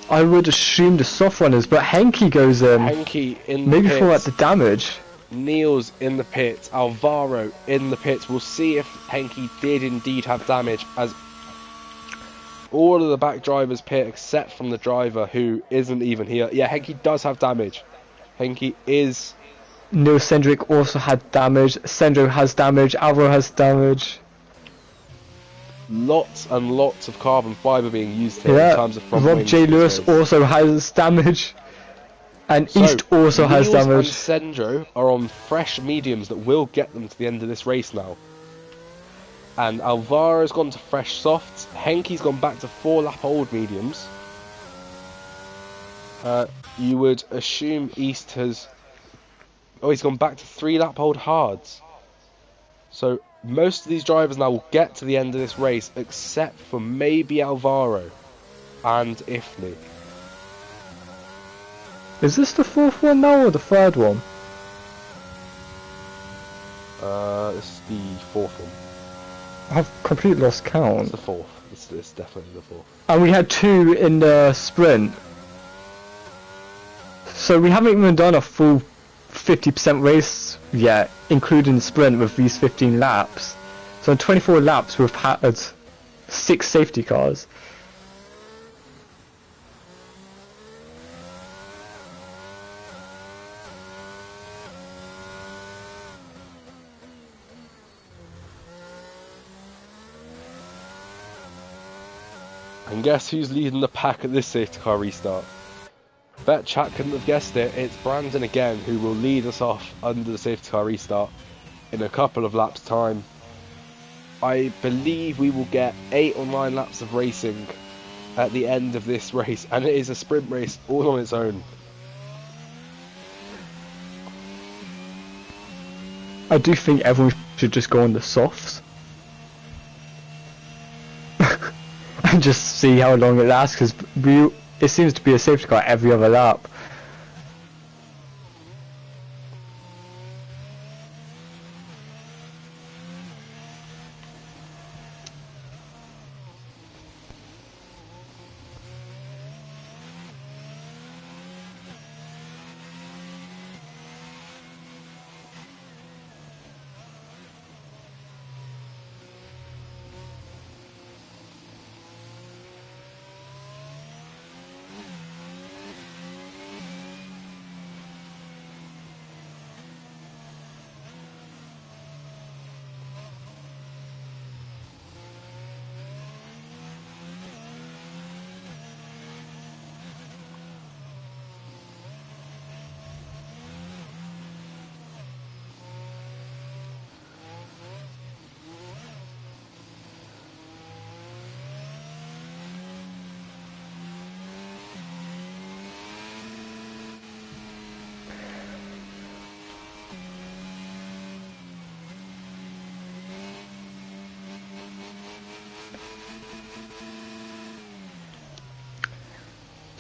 I would assume the soft runners, but Henke goes in.
Henke in the
Maybe
pits.
for the damage.
Neil's in the pits. Alvaro in the pits. We'll see if Henke did indeed have damage, as all of the back drivers pit except from the driver who isn't even here. Yeah, Henke does have damage. Henke is...
Neil Cendric also had damage. Sendro has damage. Alvaro has damage.
Lots and lots of carbon fibre being used here in terms of front
Rob
wings
J.
for
Lewis
this race.
also has damage. And
So,
East also has
Niels
damage.
and Sendro are on fresh mediums that will get them to the end of this race now. And Alvaro's gone to fresh softs. Henke's gone back to 4-lap old mediums. You would assume East has... Oh, he's gone back to 3-lap old hards. So most of these drivers now will get to the end of this race, except for maybe Alvaro and Ifni.
Is this the 4th one now or the 3rd one?
This is the 4th one.
I've completely lost count.
It's the 4th. It's definitely the 4th.
And we had 2 in the sprint. So we haven't even done a full 50% race yet, including the sprint with these 15 laps. So in 24 laps we've had 6 safety cars.
And guess who's leading the pack at this safety car restart? Bet chat couldn't have guessed it. It's Brandon again who will lead us off under the safety car restart in a couple of laps time. I believe we will get 8 or 9 laps of racing at the end of this race, and it is a sprint race all on its own.
I do think everyone should just go on the softs. And just see how long it lasts, because it seems to be a safety car every other lap.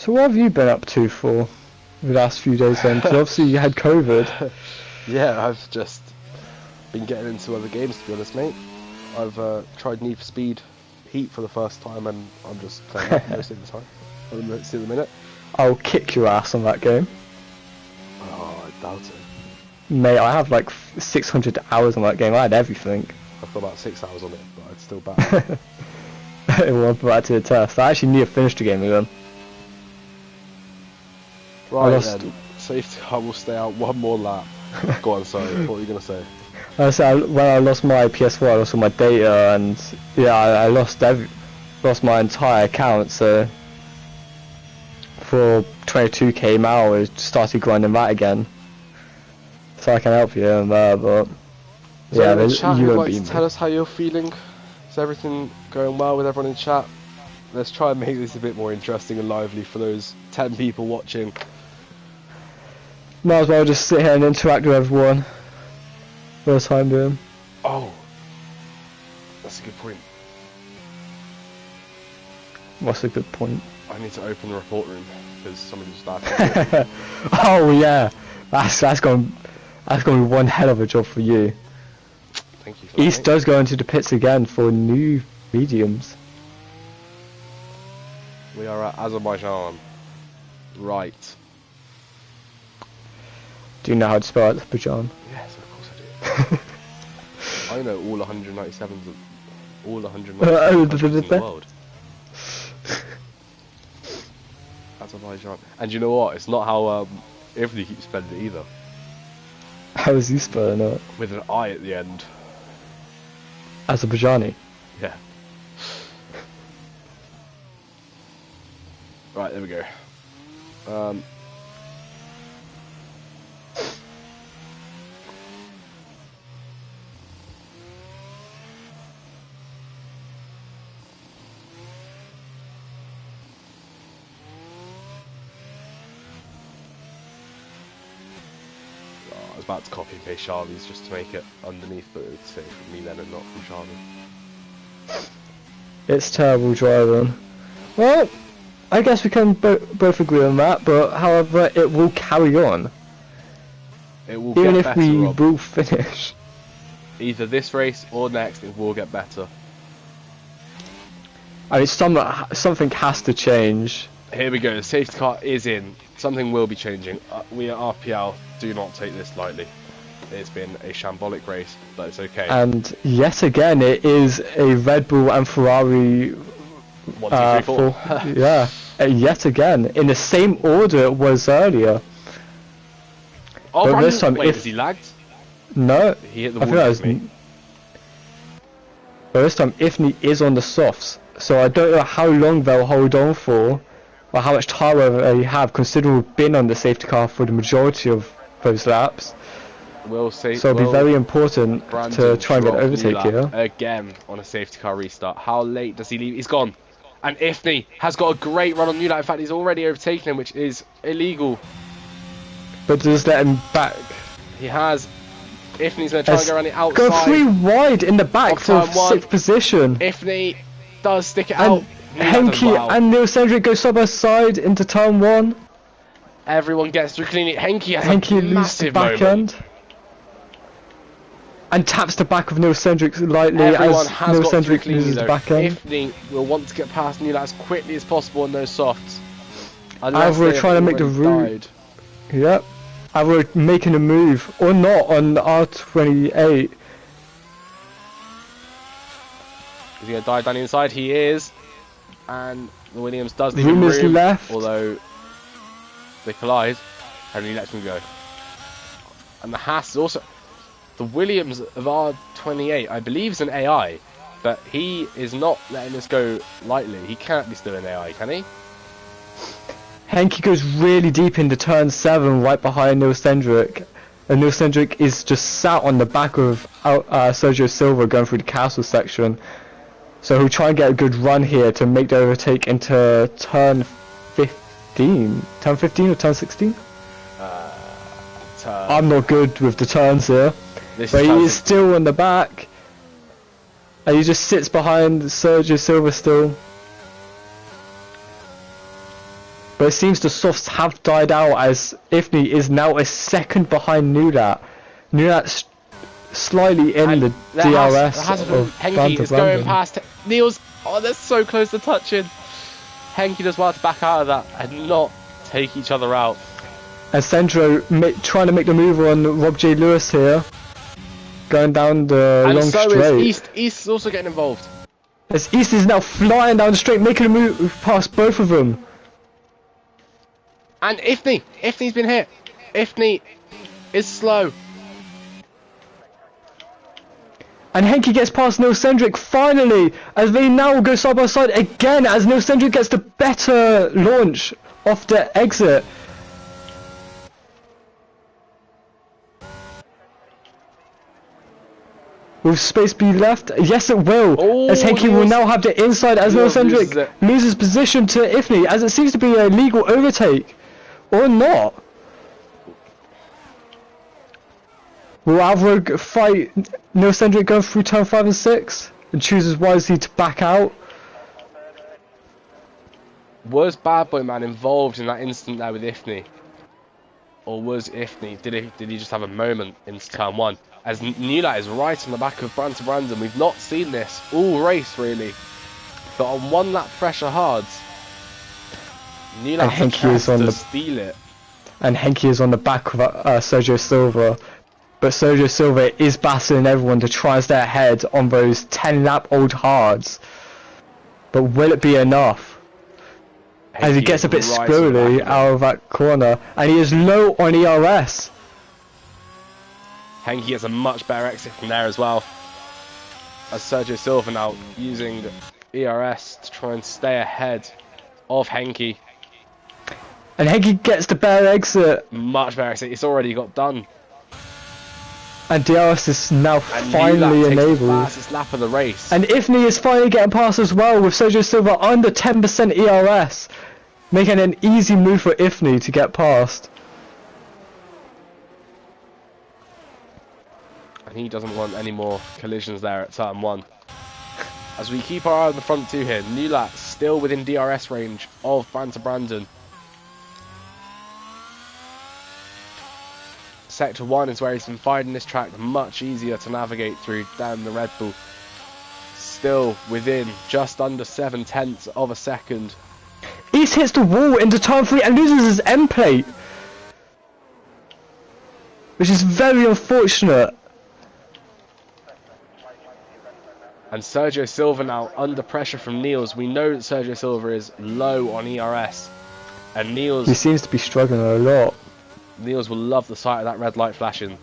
So what have you been up to for the last few days then? Because obviously you had COVID.
Yeah, I've just been getting into other games, to be honest, mate. I've tried Need for Speed Heat for the first time, and I'm just playing that most of the time. Most of the minute.
I'll kick your ass on that game.
Oh, I doubt it.
Mate, I have like 600 hours on that game. I had everything.
I've got about 6 hours on it, but I'd still bat.
It won't put that to the test. I actually need to finish the game with them.
Right then, safety car will stay out one more lap. Go on, sorry, what were you going to say?
When I lost my PS4, I lost all my data, and yeah, I lost my entire account. So for 22k now, I started grinding that again. So I can help you in there, but yeah,
you won't be. Tell us how you're feeling. Is everything going well with everyone in chat? Let's try and make this a bit more interesting and lively for those 10 people watching.
Might as well just sit here and interact with everyone for the time being.
Oh, that's a good point.
What's a good point?
I need to open the report room because somebody just asked.
Oh yeah, that's going to be one hell of a job for you.
Thank you for
East does go into the pits again for new mediums.
We are at Azerbaijan. Right.
Do you know how to spell Azerbaijan?
Yes, of course I do. I know all 197s of all 197 in the world. Azerbaijan. And you know what? It's not how everybody keeps spelling it either.
How is he spelling it?
With an I at the end.
Azerbaijani.
Yeah. Right, there we go. I was about to copy and paste Charlie's just to make it underneath, but it's safe from me then and not from Charlie.
It's terrible driving. Well, I guess we can both agree on that, but however, it will carry on.
It will
even
get
if
better,
we
Rob.
will finish.
Either this race or next, it will get better.
I mean, something has to change.
Here we go, the safety car is in. Something will be changing. We at RPL do not take this lightly. It's been a shambolic race, but it's okay.
And yet again, it is a Red Bull and Ferrari.
1, 2, 3, 4.
Yeah, yet again in the same order it was earlier.
Oh,
but this time,
wait, has he lagged?
No,
He hit the
I
wall
think that
with
was.
me.
But this time, Ifni is on the softs, so I don't know how long they'll hold on for, or how much time they have, considering we've been on the safety car for the majority of those laps. So it'll be very important to try and get an overtake here.
Again on a safety car restart. How late does he leave? He's gone. And Ifni has got a great run on Newlat. In fact, he's already overtaken him, which is illegal.
But does let him back?
He has. Ifni's going to try and go around the outside.
Go 3 wide in the back for 6th position.
Ifni does stick it
and
out.
Henke and Neil Cendric go side by side into turn 1.
Everyone gets through cleanly. Henke has
Henke
a
loses
massive
the back
moment.
end. And taps the back of Neil Cendric lightly
Everyone
as
has
Neil
got
Cendric
through cleanly
loses
though.
the back end.
Ifni will want to get past Newlat as quickly as possible on those softs.
Either we're trying to make the route. Yep. Either we're making a move or not on R28.
Is he going to dive down the inside? He is. And the Williams does leave him room,
left.
although they collide and he lets him go. And the Haas is also... The Williams of R28, I believe, is an AI, but he is not letting this go lightly. He can't be still an AI, can he?
Henke goes really deep into turn 7 right behind Neil Cendric. And Neil Cendric is just sat on the back of Sergio Silva going through the castle section. So he'll try and get a good run here to make the overtake into turn 15. Turn 15 or turn 16? I'm not good with the turns here. But he is still on the back. And he just sits behind Sergio Silva still. But it seems the softs have died out as Ifni is now a second behind Nulat. Nulat's slightly in
And
the DRS of
Henke is going past Niels. Oh, they're so close to touching. Henke does well to back out of that and not take each other out.
And Sandro trying to make the move on Rob J. Lewis here. Going down the long straight.
And so is East. East is also getting involved.
As East is now flying down the straight, making a move past both of them.
And Ifni's been hit. Ifni is slow.
And Henke gets past Neil Cendric finally, as they now go side by side again, as Neil Cendric gets the better launch off the exit. Will space be left? Yes, it will.
Oh,
as Henke will now have the inside as Neil Cendric loses position to Ifni, as it seems to be a legal overtake. Or not. Will Alvaro fight Neil Cendric going through turn 5 and 6 and chooses wisely to back out?
Was Bad Boy Man involved in that instant there with Ifni? Or was Ifni, did he just have a moment in turn 1? As Nulat is right on the back of Brandon. We've not seen this all race really. But on one lap fresher hards, Nulat has a chance to steal it.
And Henke is on the back of Sergio Silva. But Sergio Silva is battling everyone to try and stay ahead on those 10 lap old hards. But will it be enough? As he gets a bit squirrely out of that corner. And he is low on ERS.
Henke gets a much better exit from there as well. As Sergio Silva now using ERS to try and stay ahead of Henke.
And Henke gets the better exit.
Much better exit. It's already got done.
And DRS is now finally enabled.
The fastest lap of the race.
And Ifni is finally getting past as well, with Sergio Silva under 10% ERS, making an easy move for Ifni to get past.
And he doesn't want any more collisions there at turn 1. As we keep our eye on the front 2 here, Nulat still within DRS range of Brandon. Sector 1 is where he's been finding this track much easier to navigate through than the Red Bull. Still within just under 0.7 of a second.
East hits the wall into turn 3 and loses his end plate, which is very unfortunate.
And Sergio Silva now under pressure from Niels. We know that Sergio Silva is low on ERS. And Niels...
he seems to be struggling a lot.
Niels will love the sight of that red light flashing.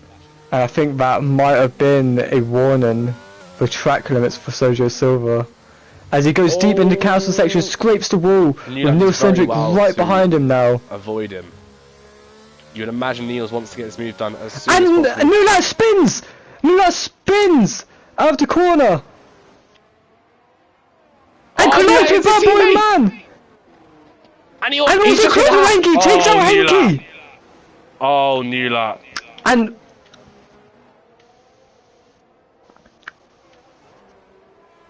And I think that might have been a warning for track limits for Sergio Silva. As he goes deep into council section, scrapes the wall, with Neil Cendric right behind him now.
Avoid him. You would imagine Niels wants to get this move done as soon as possible.
And Nulat spins! Nulat spins! Out of the corner! And collides with Bad Boy Man!
And
also Henke takes out Henke!
Oh, Nulat.
And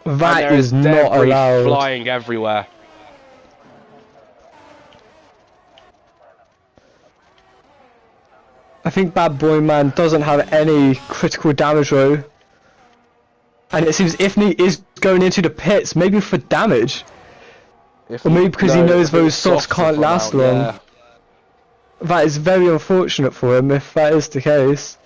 that is not allowed.
Flying everywhere.
I think Bad Boy Man doesn't have any critical damage though. And it seems Ifni is going into the pits, maybe for damage. Or maybe because he knows those softs can't last long. Yeah. That is very unfortunate for him if that is the case.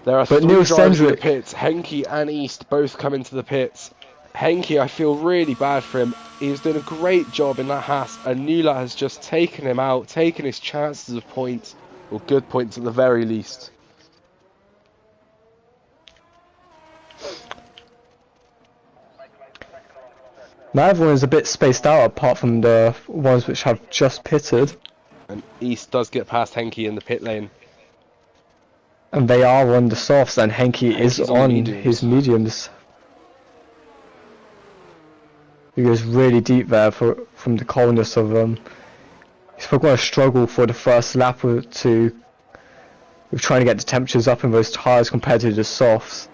There are three drivers in the pits. Henke and East both come into the pits. Henke, I feel really bad for him. He's done a great job in that Haas, and Nulat has just taken him out, taken his chances of points, or good points at the very least.
Now everyone's a bit spaced out apart from the ones which have just pitted.
And East does get past Henke in the pit lane.
And they are on the softs, and Henke is on his mediums. He goes really deep there from the coldness of them. He's probably going to struggle for the first lap or two with trying to get the temperatures up in those tyres compared to the softs.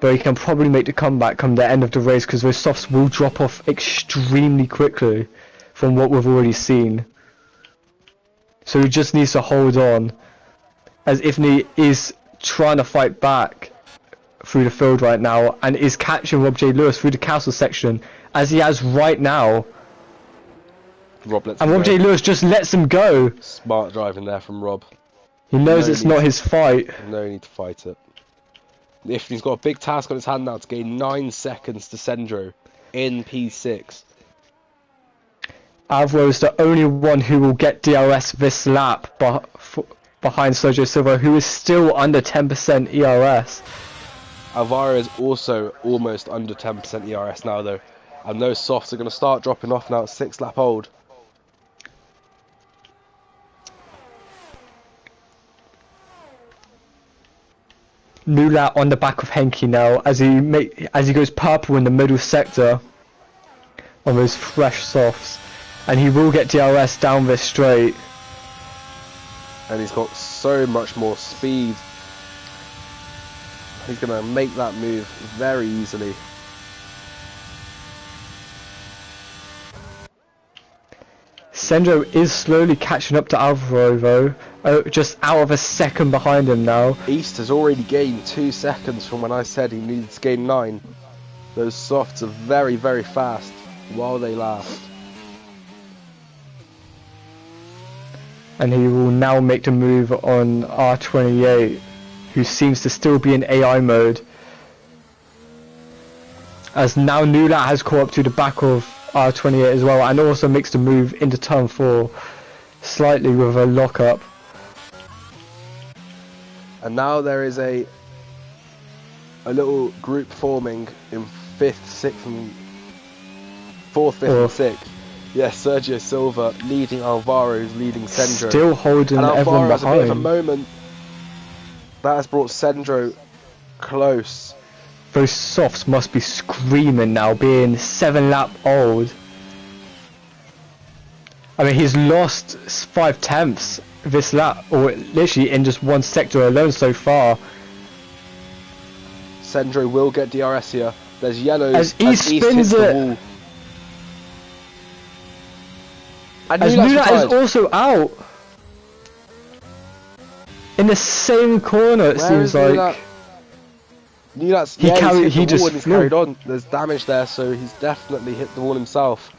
but he can probably make the comeback come the end of the race because those softs will drop off extremely quickly from what we've already seen. So he just needs to hold on, as Ifni is trying to fight back through the field right now and is catching Rob J. Lewis through the castle section as he has right now.
Rob
J. Lewis just lets him go.
Smart driving there from Rob.
He knows it's not his fight.
No need to fight it. Ifni's got a big task on his hand now to gain 9 seconds to Sendro in P6.
Alvaro is the only one who will get DRS this lap behind Sergio Silva, who is still under 10% ERS.
Alvaro is also almost under 10% ERS now though, and those softs are going to start dropping off now at 6 lap old.
Nula on the back of Henke now as he goes purple in the middle sector on those fresh softs, and he will get DRS down this straight.
And he's got so much more speed. He's going to make that move very easily.
Sendro is slowly catching up to Alvaro though, just out of a second behind him now.
East has already gained 2 seconds from when I said he needed to gain 9. Those softs are very, very fast while they last.
And he will now make the move on R28, who seems to still be in AI mode. As now Nula has caught up to the back of R28 as well, and also makes the move into turn 4 slightly with a lockup.
And now there is a little group forming in 5th, 6th and 4th, 5th and 6th. Yes, Sergio Silva leading Alvaro, who's leading Sendro.
Still holding
and
everyone
Alvaro has a bit of a
behind.
moment that has brought Sendro close.
Those softs must be screaming now, being 7 lap old. I mean, he's lost 5/10 this lap, or literally in just one sector alone so far.
Sendro will get DRS here. There's yellows
as he spins
the
it.
wall. And
As Nula is also out in the same corner. It seems like.
Nula's,
he
hit the wall
just
and he's carried on. There's damage there, so he's definitely hit the wall himself.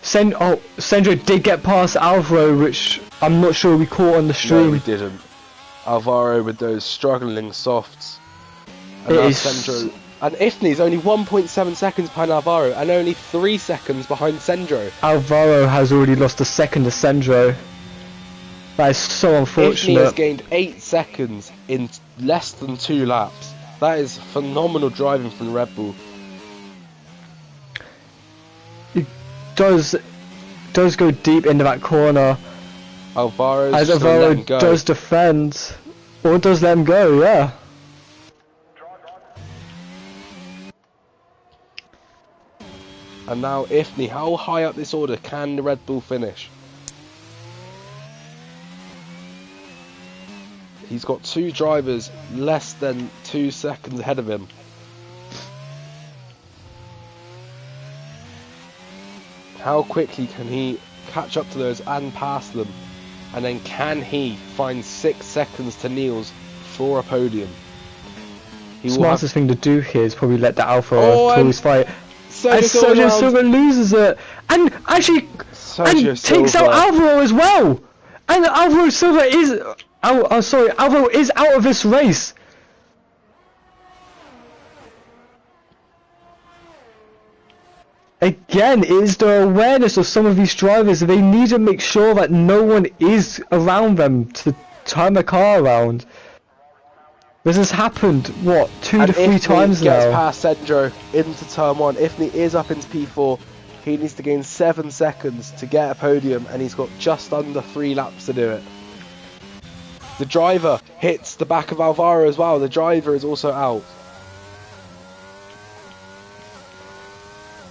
Sendro did get past Alvaro, which I'm not sure we caught on the stream.
No, we didn't. Alvaro with those struggling softs. And Sendro. And Ifni's only 1.7 seconds behind Alvaro, and only 3 seconds behind Sendro.
Alvaro has already lost a second to Sendro. That is so unfortunate.
Ifni has gained 8 seconds in less than 2 laps. That is phenomenal driving from Red Bull.
He does go deep into that corner.
Alvaro
does defend, or does let him go, yeah.
And now Ifni, how high up this order can the Red Bull finish? He's got 2 drivers less than 2 seconds ahead of him. How quickly can he catch up to those and pass them? And then can he find 6 seconds to Niels for a podium?
Smartest thing to do here is probably let the Alpha close his fight.
Sergio
Silva loses it, and actually takes out Alvaro as well. And Alvaro Silva is, Alvaro is out of this race. Again, it is the awareness of some of these drivers. They need to make sure that no one is around them to turn the car around. This has happened, what, 2 to 3 times now?
Gets past Sendro into turn 1. Ifni is up into P4. He needs to gain 7 seconds to get a podium, and he's got just under 3 laps to do it. The driver hits the back of Alvaro as well. The driver is also out.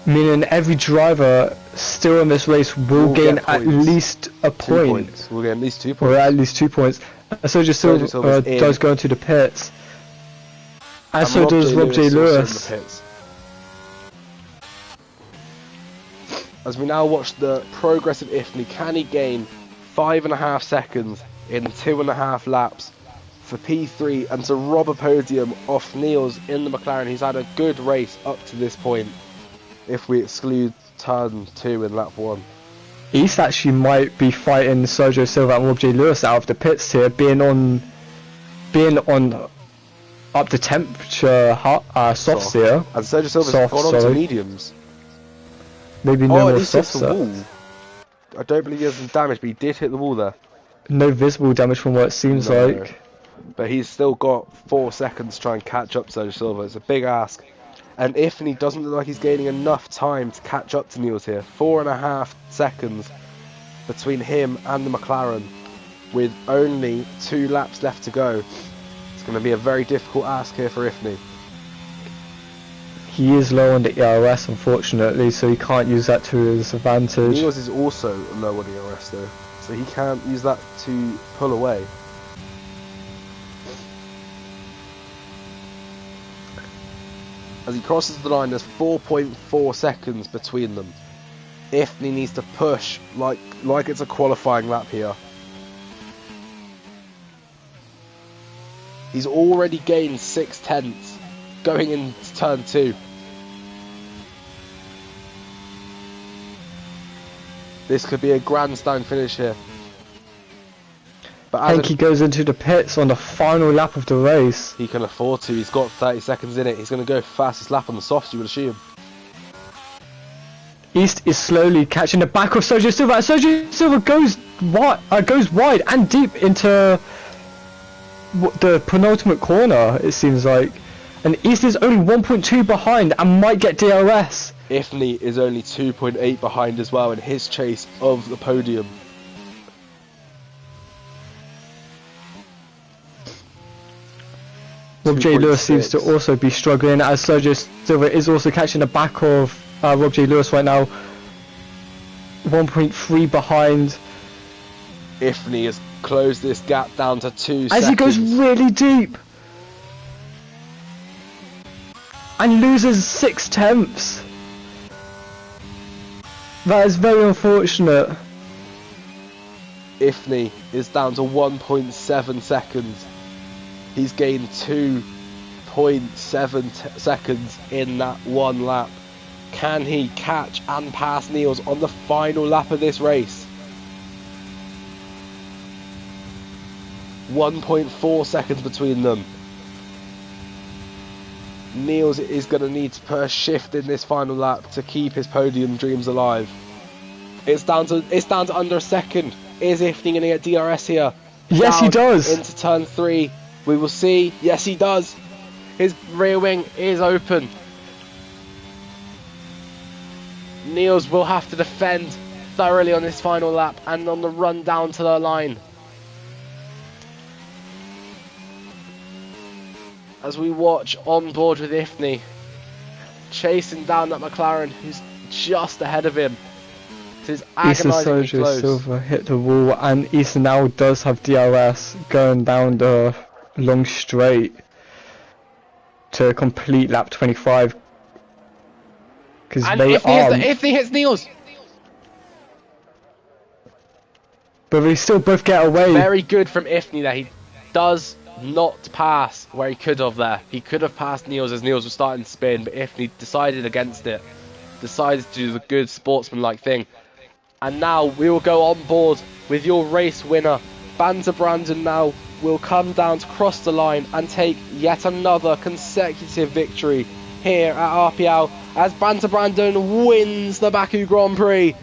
Meaning every driver still in this race will gain at least a point.
We'll get at least 2 points.
Or at least 2 points. So just Silva does go into the pits. And so does Rob J.
also in
Lewis.
the pits. As we now watch the progress of Ifney, can he gain 5.5 seconds in 2.5 laps for P3 and to rob a podium off Niels in the McLaren, who's had a good race up to this point, if we exclude turn 2 in lap 1.
East actually might be fighting Sergio Silva and Rob J. Lewis out of the pits here, being on up to temperature softs here.
And Sergio Silva's gone on to mediums.
Maybe no more
he hit the
softs.
wall. I don't believe he has some damage, but he did hit the wall there.
No visible damage from what it seems like.
But he's still got 4 seconds to try and catch up to Sergio Silva. It's a big ask. And Ifney doesn't look like he's gaining enough time to catch up to Niels here. 4.5 seconds between him and the McLaren, with only 2 laps left to go. It's going to be a very difficult ask here for Ifney.
He is low on the ERS, unfortunately, so he can't use that to his advantage.
Niels is also low on ERS though, so he can't use that to pull away. As he crosses the line, there's 4.4 seconds between them. Ifney needs to push like it's a qualifying lap here. He's already gained 6/10 going into turn 2. This could be a grandstand finish here. But
I think he goes into the pits on the final lap of the race.
He can afford to. He's got 30 seconds in it. He's going to go fastest lap on the softs, you would assume.
East is slowly catching the back of Sergio Silva. Sergio Silva goes wide and deep into the penultimate corner, it seems like. And East is only 1.2 behind and might get DRS.
Ifney is only 2.8 behind as well in his chase of the podium.
Rob J. Lewis seems to also be struggling, as Sergio Silva is also catching the back of Rob J. Lewis right now. 1.3 behind.
Ifney has closed this gap down to 2 seconds.
As he goes really deep. And loses 6/10. That is very unfortunate.
Ifney is down to 1.7 seconds. He's gained 2.7 seconds in that one lap. Can he catch and pass Niels on the final lap of this race? 1.4 seconds between them. Niels is going to need to put a shift in this final lap to keep his podium dreams alive. It's down to under a second. Is Ifney going to get DRS here?
Yes, he does.
Into turn 3. We will see. Yes, he does. His rear wing is open. Niels will have to defend thoroughly on this final lap and on the run down to the line. As we watch on board with Ifney, chasing down that McLaren who's just ahead of him. It is agonisingly close.
Silva hit the wall, and Issa now does have DRS going down the long straight to complete lap 25. Because
if he hits Niels,
but they still both get away.
Very good from Ifney there. He does not pass where he could have there. He could have passed Niels as Niels was starting to spin, but Ifney decided against it. Decided to do the good sportsman-like thing. And now we will go on board with your race winner. Banter Brandon now will come down to cross the line and take yet another consecutive victory here at RPL as Banter Brandon wins the Baku Grand Prix,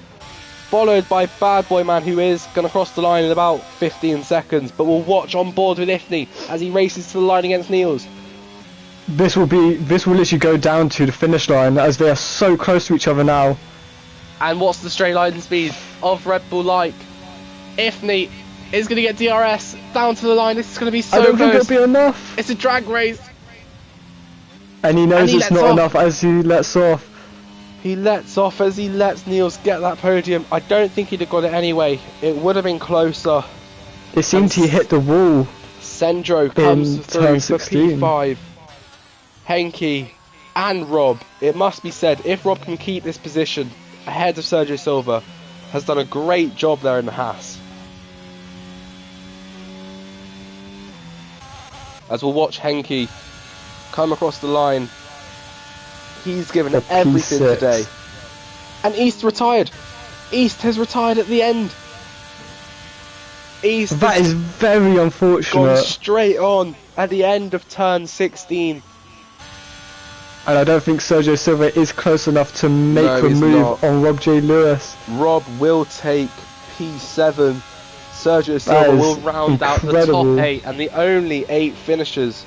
followed by Bad Boy Man, who is going to cross the line in about 15 seconds, but we'll watch on board with Ifney as he races to the line against Niels.
This will literally go down to the finish line as they are so close to each other now.
And what's the straight line speed of Red Bull like? Ifney is going to get DRS down to the line. This is going to be so close.
I don't think it'll be enough.
It's a drag race.
And he knows it's not enough as he lets off.
He lets off as he lets Niels get that podium. I don't think he'd have got it anyway. It would have been closer.
It seemed he hit the wall.
Sendro comes through for P5. Henke, and Rob. It must be said, if Rob can keep this position ahead of Sergio Silva, has done a great job there in the Haas. As we'll watch Henke come across the line, he's given it everything today. And East retired. East has retired at the end. East
That is very unfortunate.
Gone straight on at the end of turn 16.
And I don't think Sergio Silva is close enough to make a move on Rob J. Lewis.
Rob will take P7. Sergio Silva will round out the top 8 and the only 8 finishers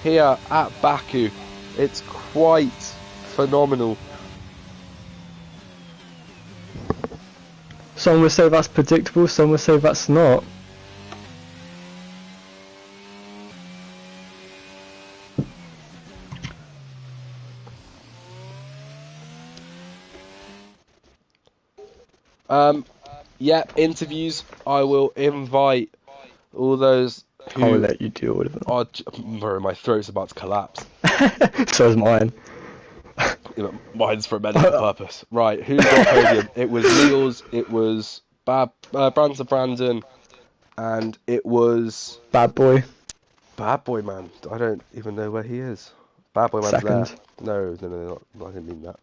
here at Baku. It's quite phenomenal.
Some will say that's predictable, some will say that's not.
Yeah, interviews. I will invite all those who...
I'll let you deal with them.
Bro, my throat's about to collapse.
So is mine.
Yeah, mine's for a medical purpose. Right, who got podium? It was Niels, it was Branson Brandon, and it was...
Bad Boy.
Bad Boy Man. I don't even know where he is. Bad Boy Man's
Second.
there. No, I didn't mean that.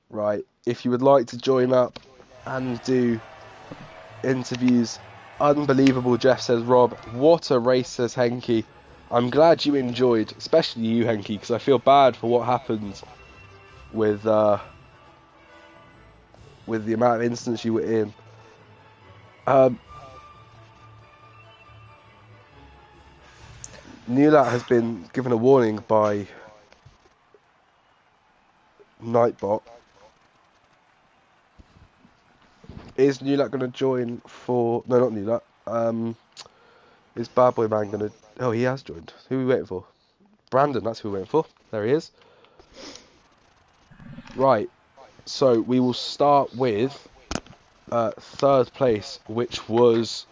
Right, if you would like to join up and do interviews, unbelievable, Jeff says. Rob, what a race, says Henke. I'm glad you enjoyed, especially you, Henke, because I feel bad for what happened with the amount of incidents you were in. Newlat has been given a warning by Nightbot. Is Newlat going to join for... No, not Newlat. Is Bad Boy Man going to... Oh, he has joined. Who are we waiting for? Brandon, that's who we're waiting for. There he is. Right. So, we will start with third place, which was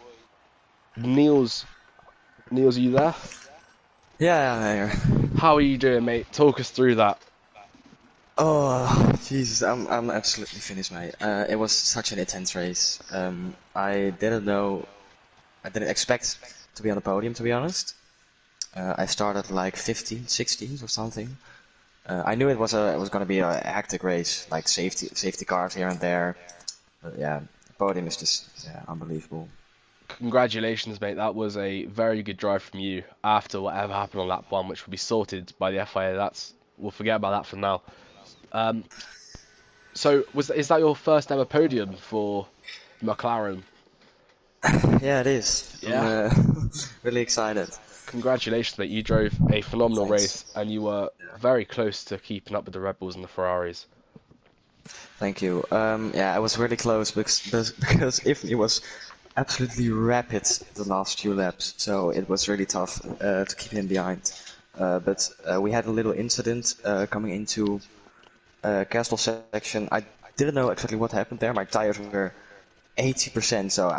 Niels. Niels, are you there?
Yeah, I'm here.
How are you doing, mate? Talk us through that.
Oh, Jesus, I'm absolutely finished, mate. It was such an intense race. I didn't expect to be on the podium, to be honest. I started like 15, 16 or something. I knew it was going to be a hectic race, like safety cars here and there. But yeah, the podium is just unbelievable.
Congratulations, mate. That was a very good drive from you after whatever happened on lap 1, which will be sorted by the FIA. We'll forget about that for now. So is that your first ever podium for McLaren?
Yeah, it is.
Yeah.
I'm really excited.
Congratulations, mate. You drove a phenomenal race and you were very close to keeping up with the Red Bulls and the Ferraris.
Thank you. Yeah, I was really close because Ifni was absolutely rapid the last few laps, so it was really tough to keep him behind. But we had a little incident coming into Castle section. I didn't know exactly what happened there. My tires were 80%, so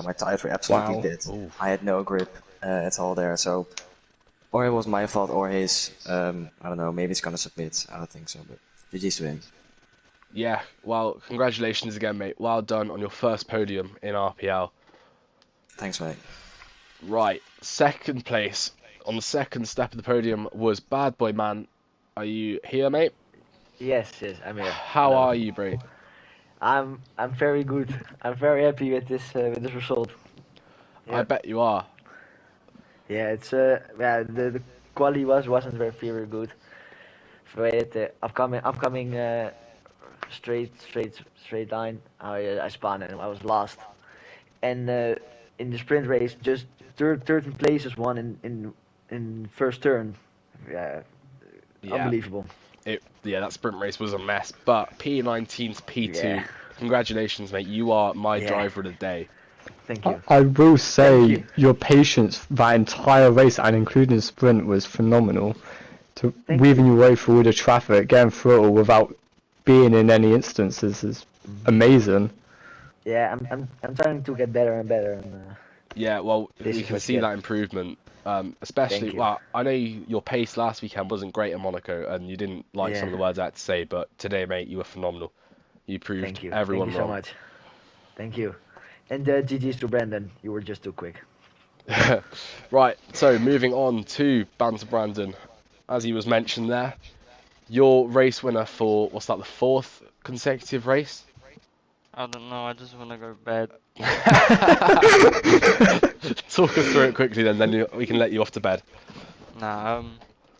my tires were absolutely dead.
Ooh.
I had no grip at all there, so or it was my fault or his. I don't know. Maybe it's gonna submit. I don't think so, but GG's to him.
Yeah, well, congratulations again, mate. Well done on your first podium in RPL.
Thanks, mate.
Right, second place on the second step of the podium was Bad Boy Man. Are you here, mate?
Yes, I'm here.
How are you, bro?
I'm very good. I'm very happy with this result.
I bet you are.
Yeah, it's the quali wasn't very good. For the upcoming straight line, I spun and I was last. And in the sprint race, just 13 places won in first turn. Yeah. Unbelievable.
That sprint race was a mess, but P19 to P2.
Yeah.
Congratulations, mate. You are my driver of the day.
Thank you.
I will say your patience that entire race and including sprint was phenomenal. To weaving your way through all the traffic, getting through it all without being in any instances is amazing.
Yeah, I'm trying to get better and better, and
Yeah, well,
this
we
is
can
what you
see
get.
that improvement. Especially,
Thank you.
well, I know your pace last weekend wasn't great in Monaco, and you didn't like some
Yeah,
of the words I had to say, but today, mate, you were phenomenal. You proved
thank you. Thank you
everyone
so
wrong.
much. Thank you. And GG's to Brandon. You were just too quick.
Right, so moving on to Banter Brandon. As he was mentioned there, your race winner for, what's that, the fourth consecutive race?
I don't know, I just want to go to bed.
Talk us through it quickly then we can let you off to bed.
Nah,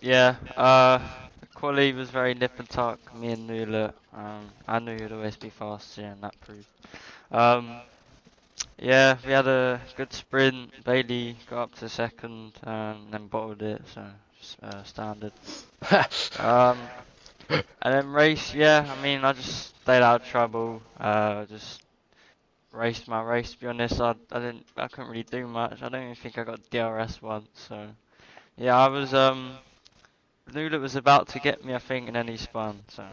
yeah, quali was very nip and tuck, me and Nula. I knew you'd always be fast, yeah, and that proved. Um, yeah, we had a good sprint. Bailey got up to second, then bottled it, so standard. Um, and then race, yeah, I mean, I just stayed out of trouble. Just raced my race. To be honest, I couldn't really do much. I don't even think I got DRS once. So yeah, I was Lula was about to get me, I think, and then he spun. So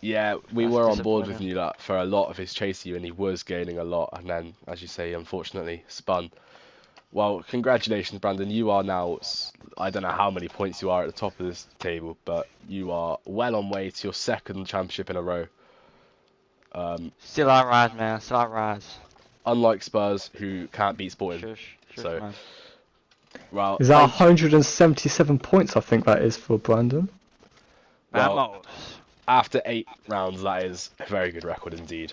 Yeah, we
that's
were on board with
disappointing.
Newlat for a lot of his chase of you, and he was gaining a lot, and then, as you say, unfortunately spun. Well, congratulations, Brandon. You are now, I don't know how many points you are at the top of this table, but you are well on way to your second championship in a row.
Still I rise, man. Still I rise.
Unlike Spurs, who can't beat Sporting.
Shush, shush,
So,
man.
well,
Is that
thank you.
177 points? I think that is for Brandon.
Well,
Vamos.
after 8 rounds, that is a very good record indeed.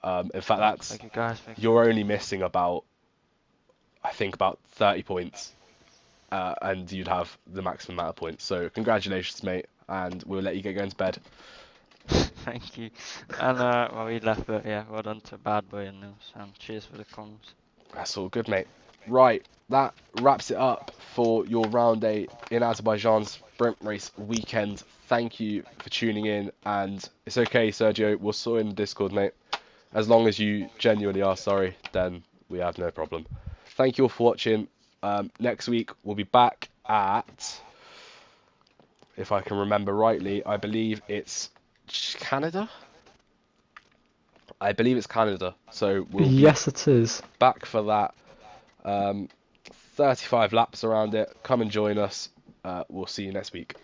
In fact, that's
Thank you, guys. Thank you.
you're only missing about, I think, about 30 points, and you'd have the maximum amount of points. So, congratulations, mate, and we'll let you get going to bed.
Thank you. And well, we left, but yeah, well done to Bad Boy and Nils, and cheers for the comms.
That's all good, mate. Right, that wraps it up for your round 8 in Azerbaijan's sprint race weekend. Thank you for tuning in, and it's okay, Sergio. We'll sort in the Discord, mate. As long as you genuinely are sorry, then we have no problem. Thank you all for watching. Next week we'll be back at, if I can remember rightly, I believe it's Canada. I believe it's Canada. So we'll be
Yes, it is.
back for that. 35 laps around it. Come and join us. We'll see you next week.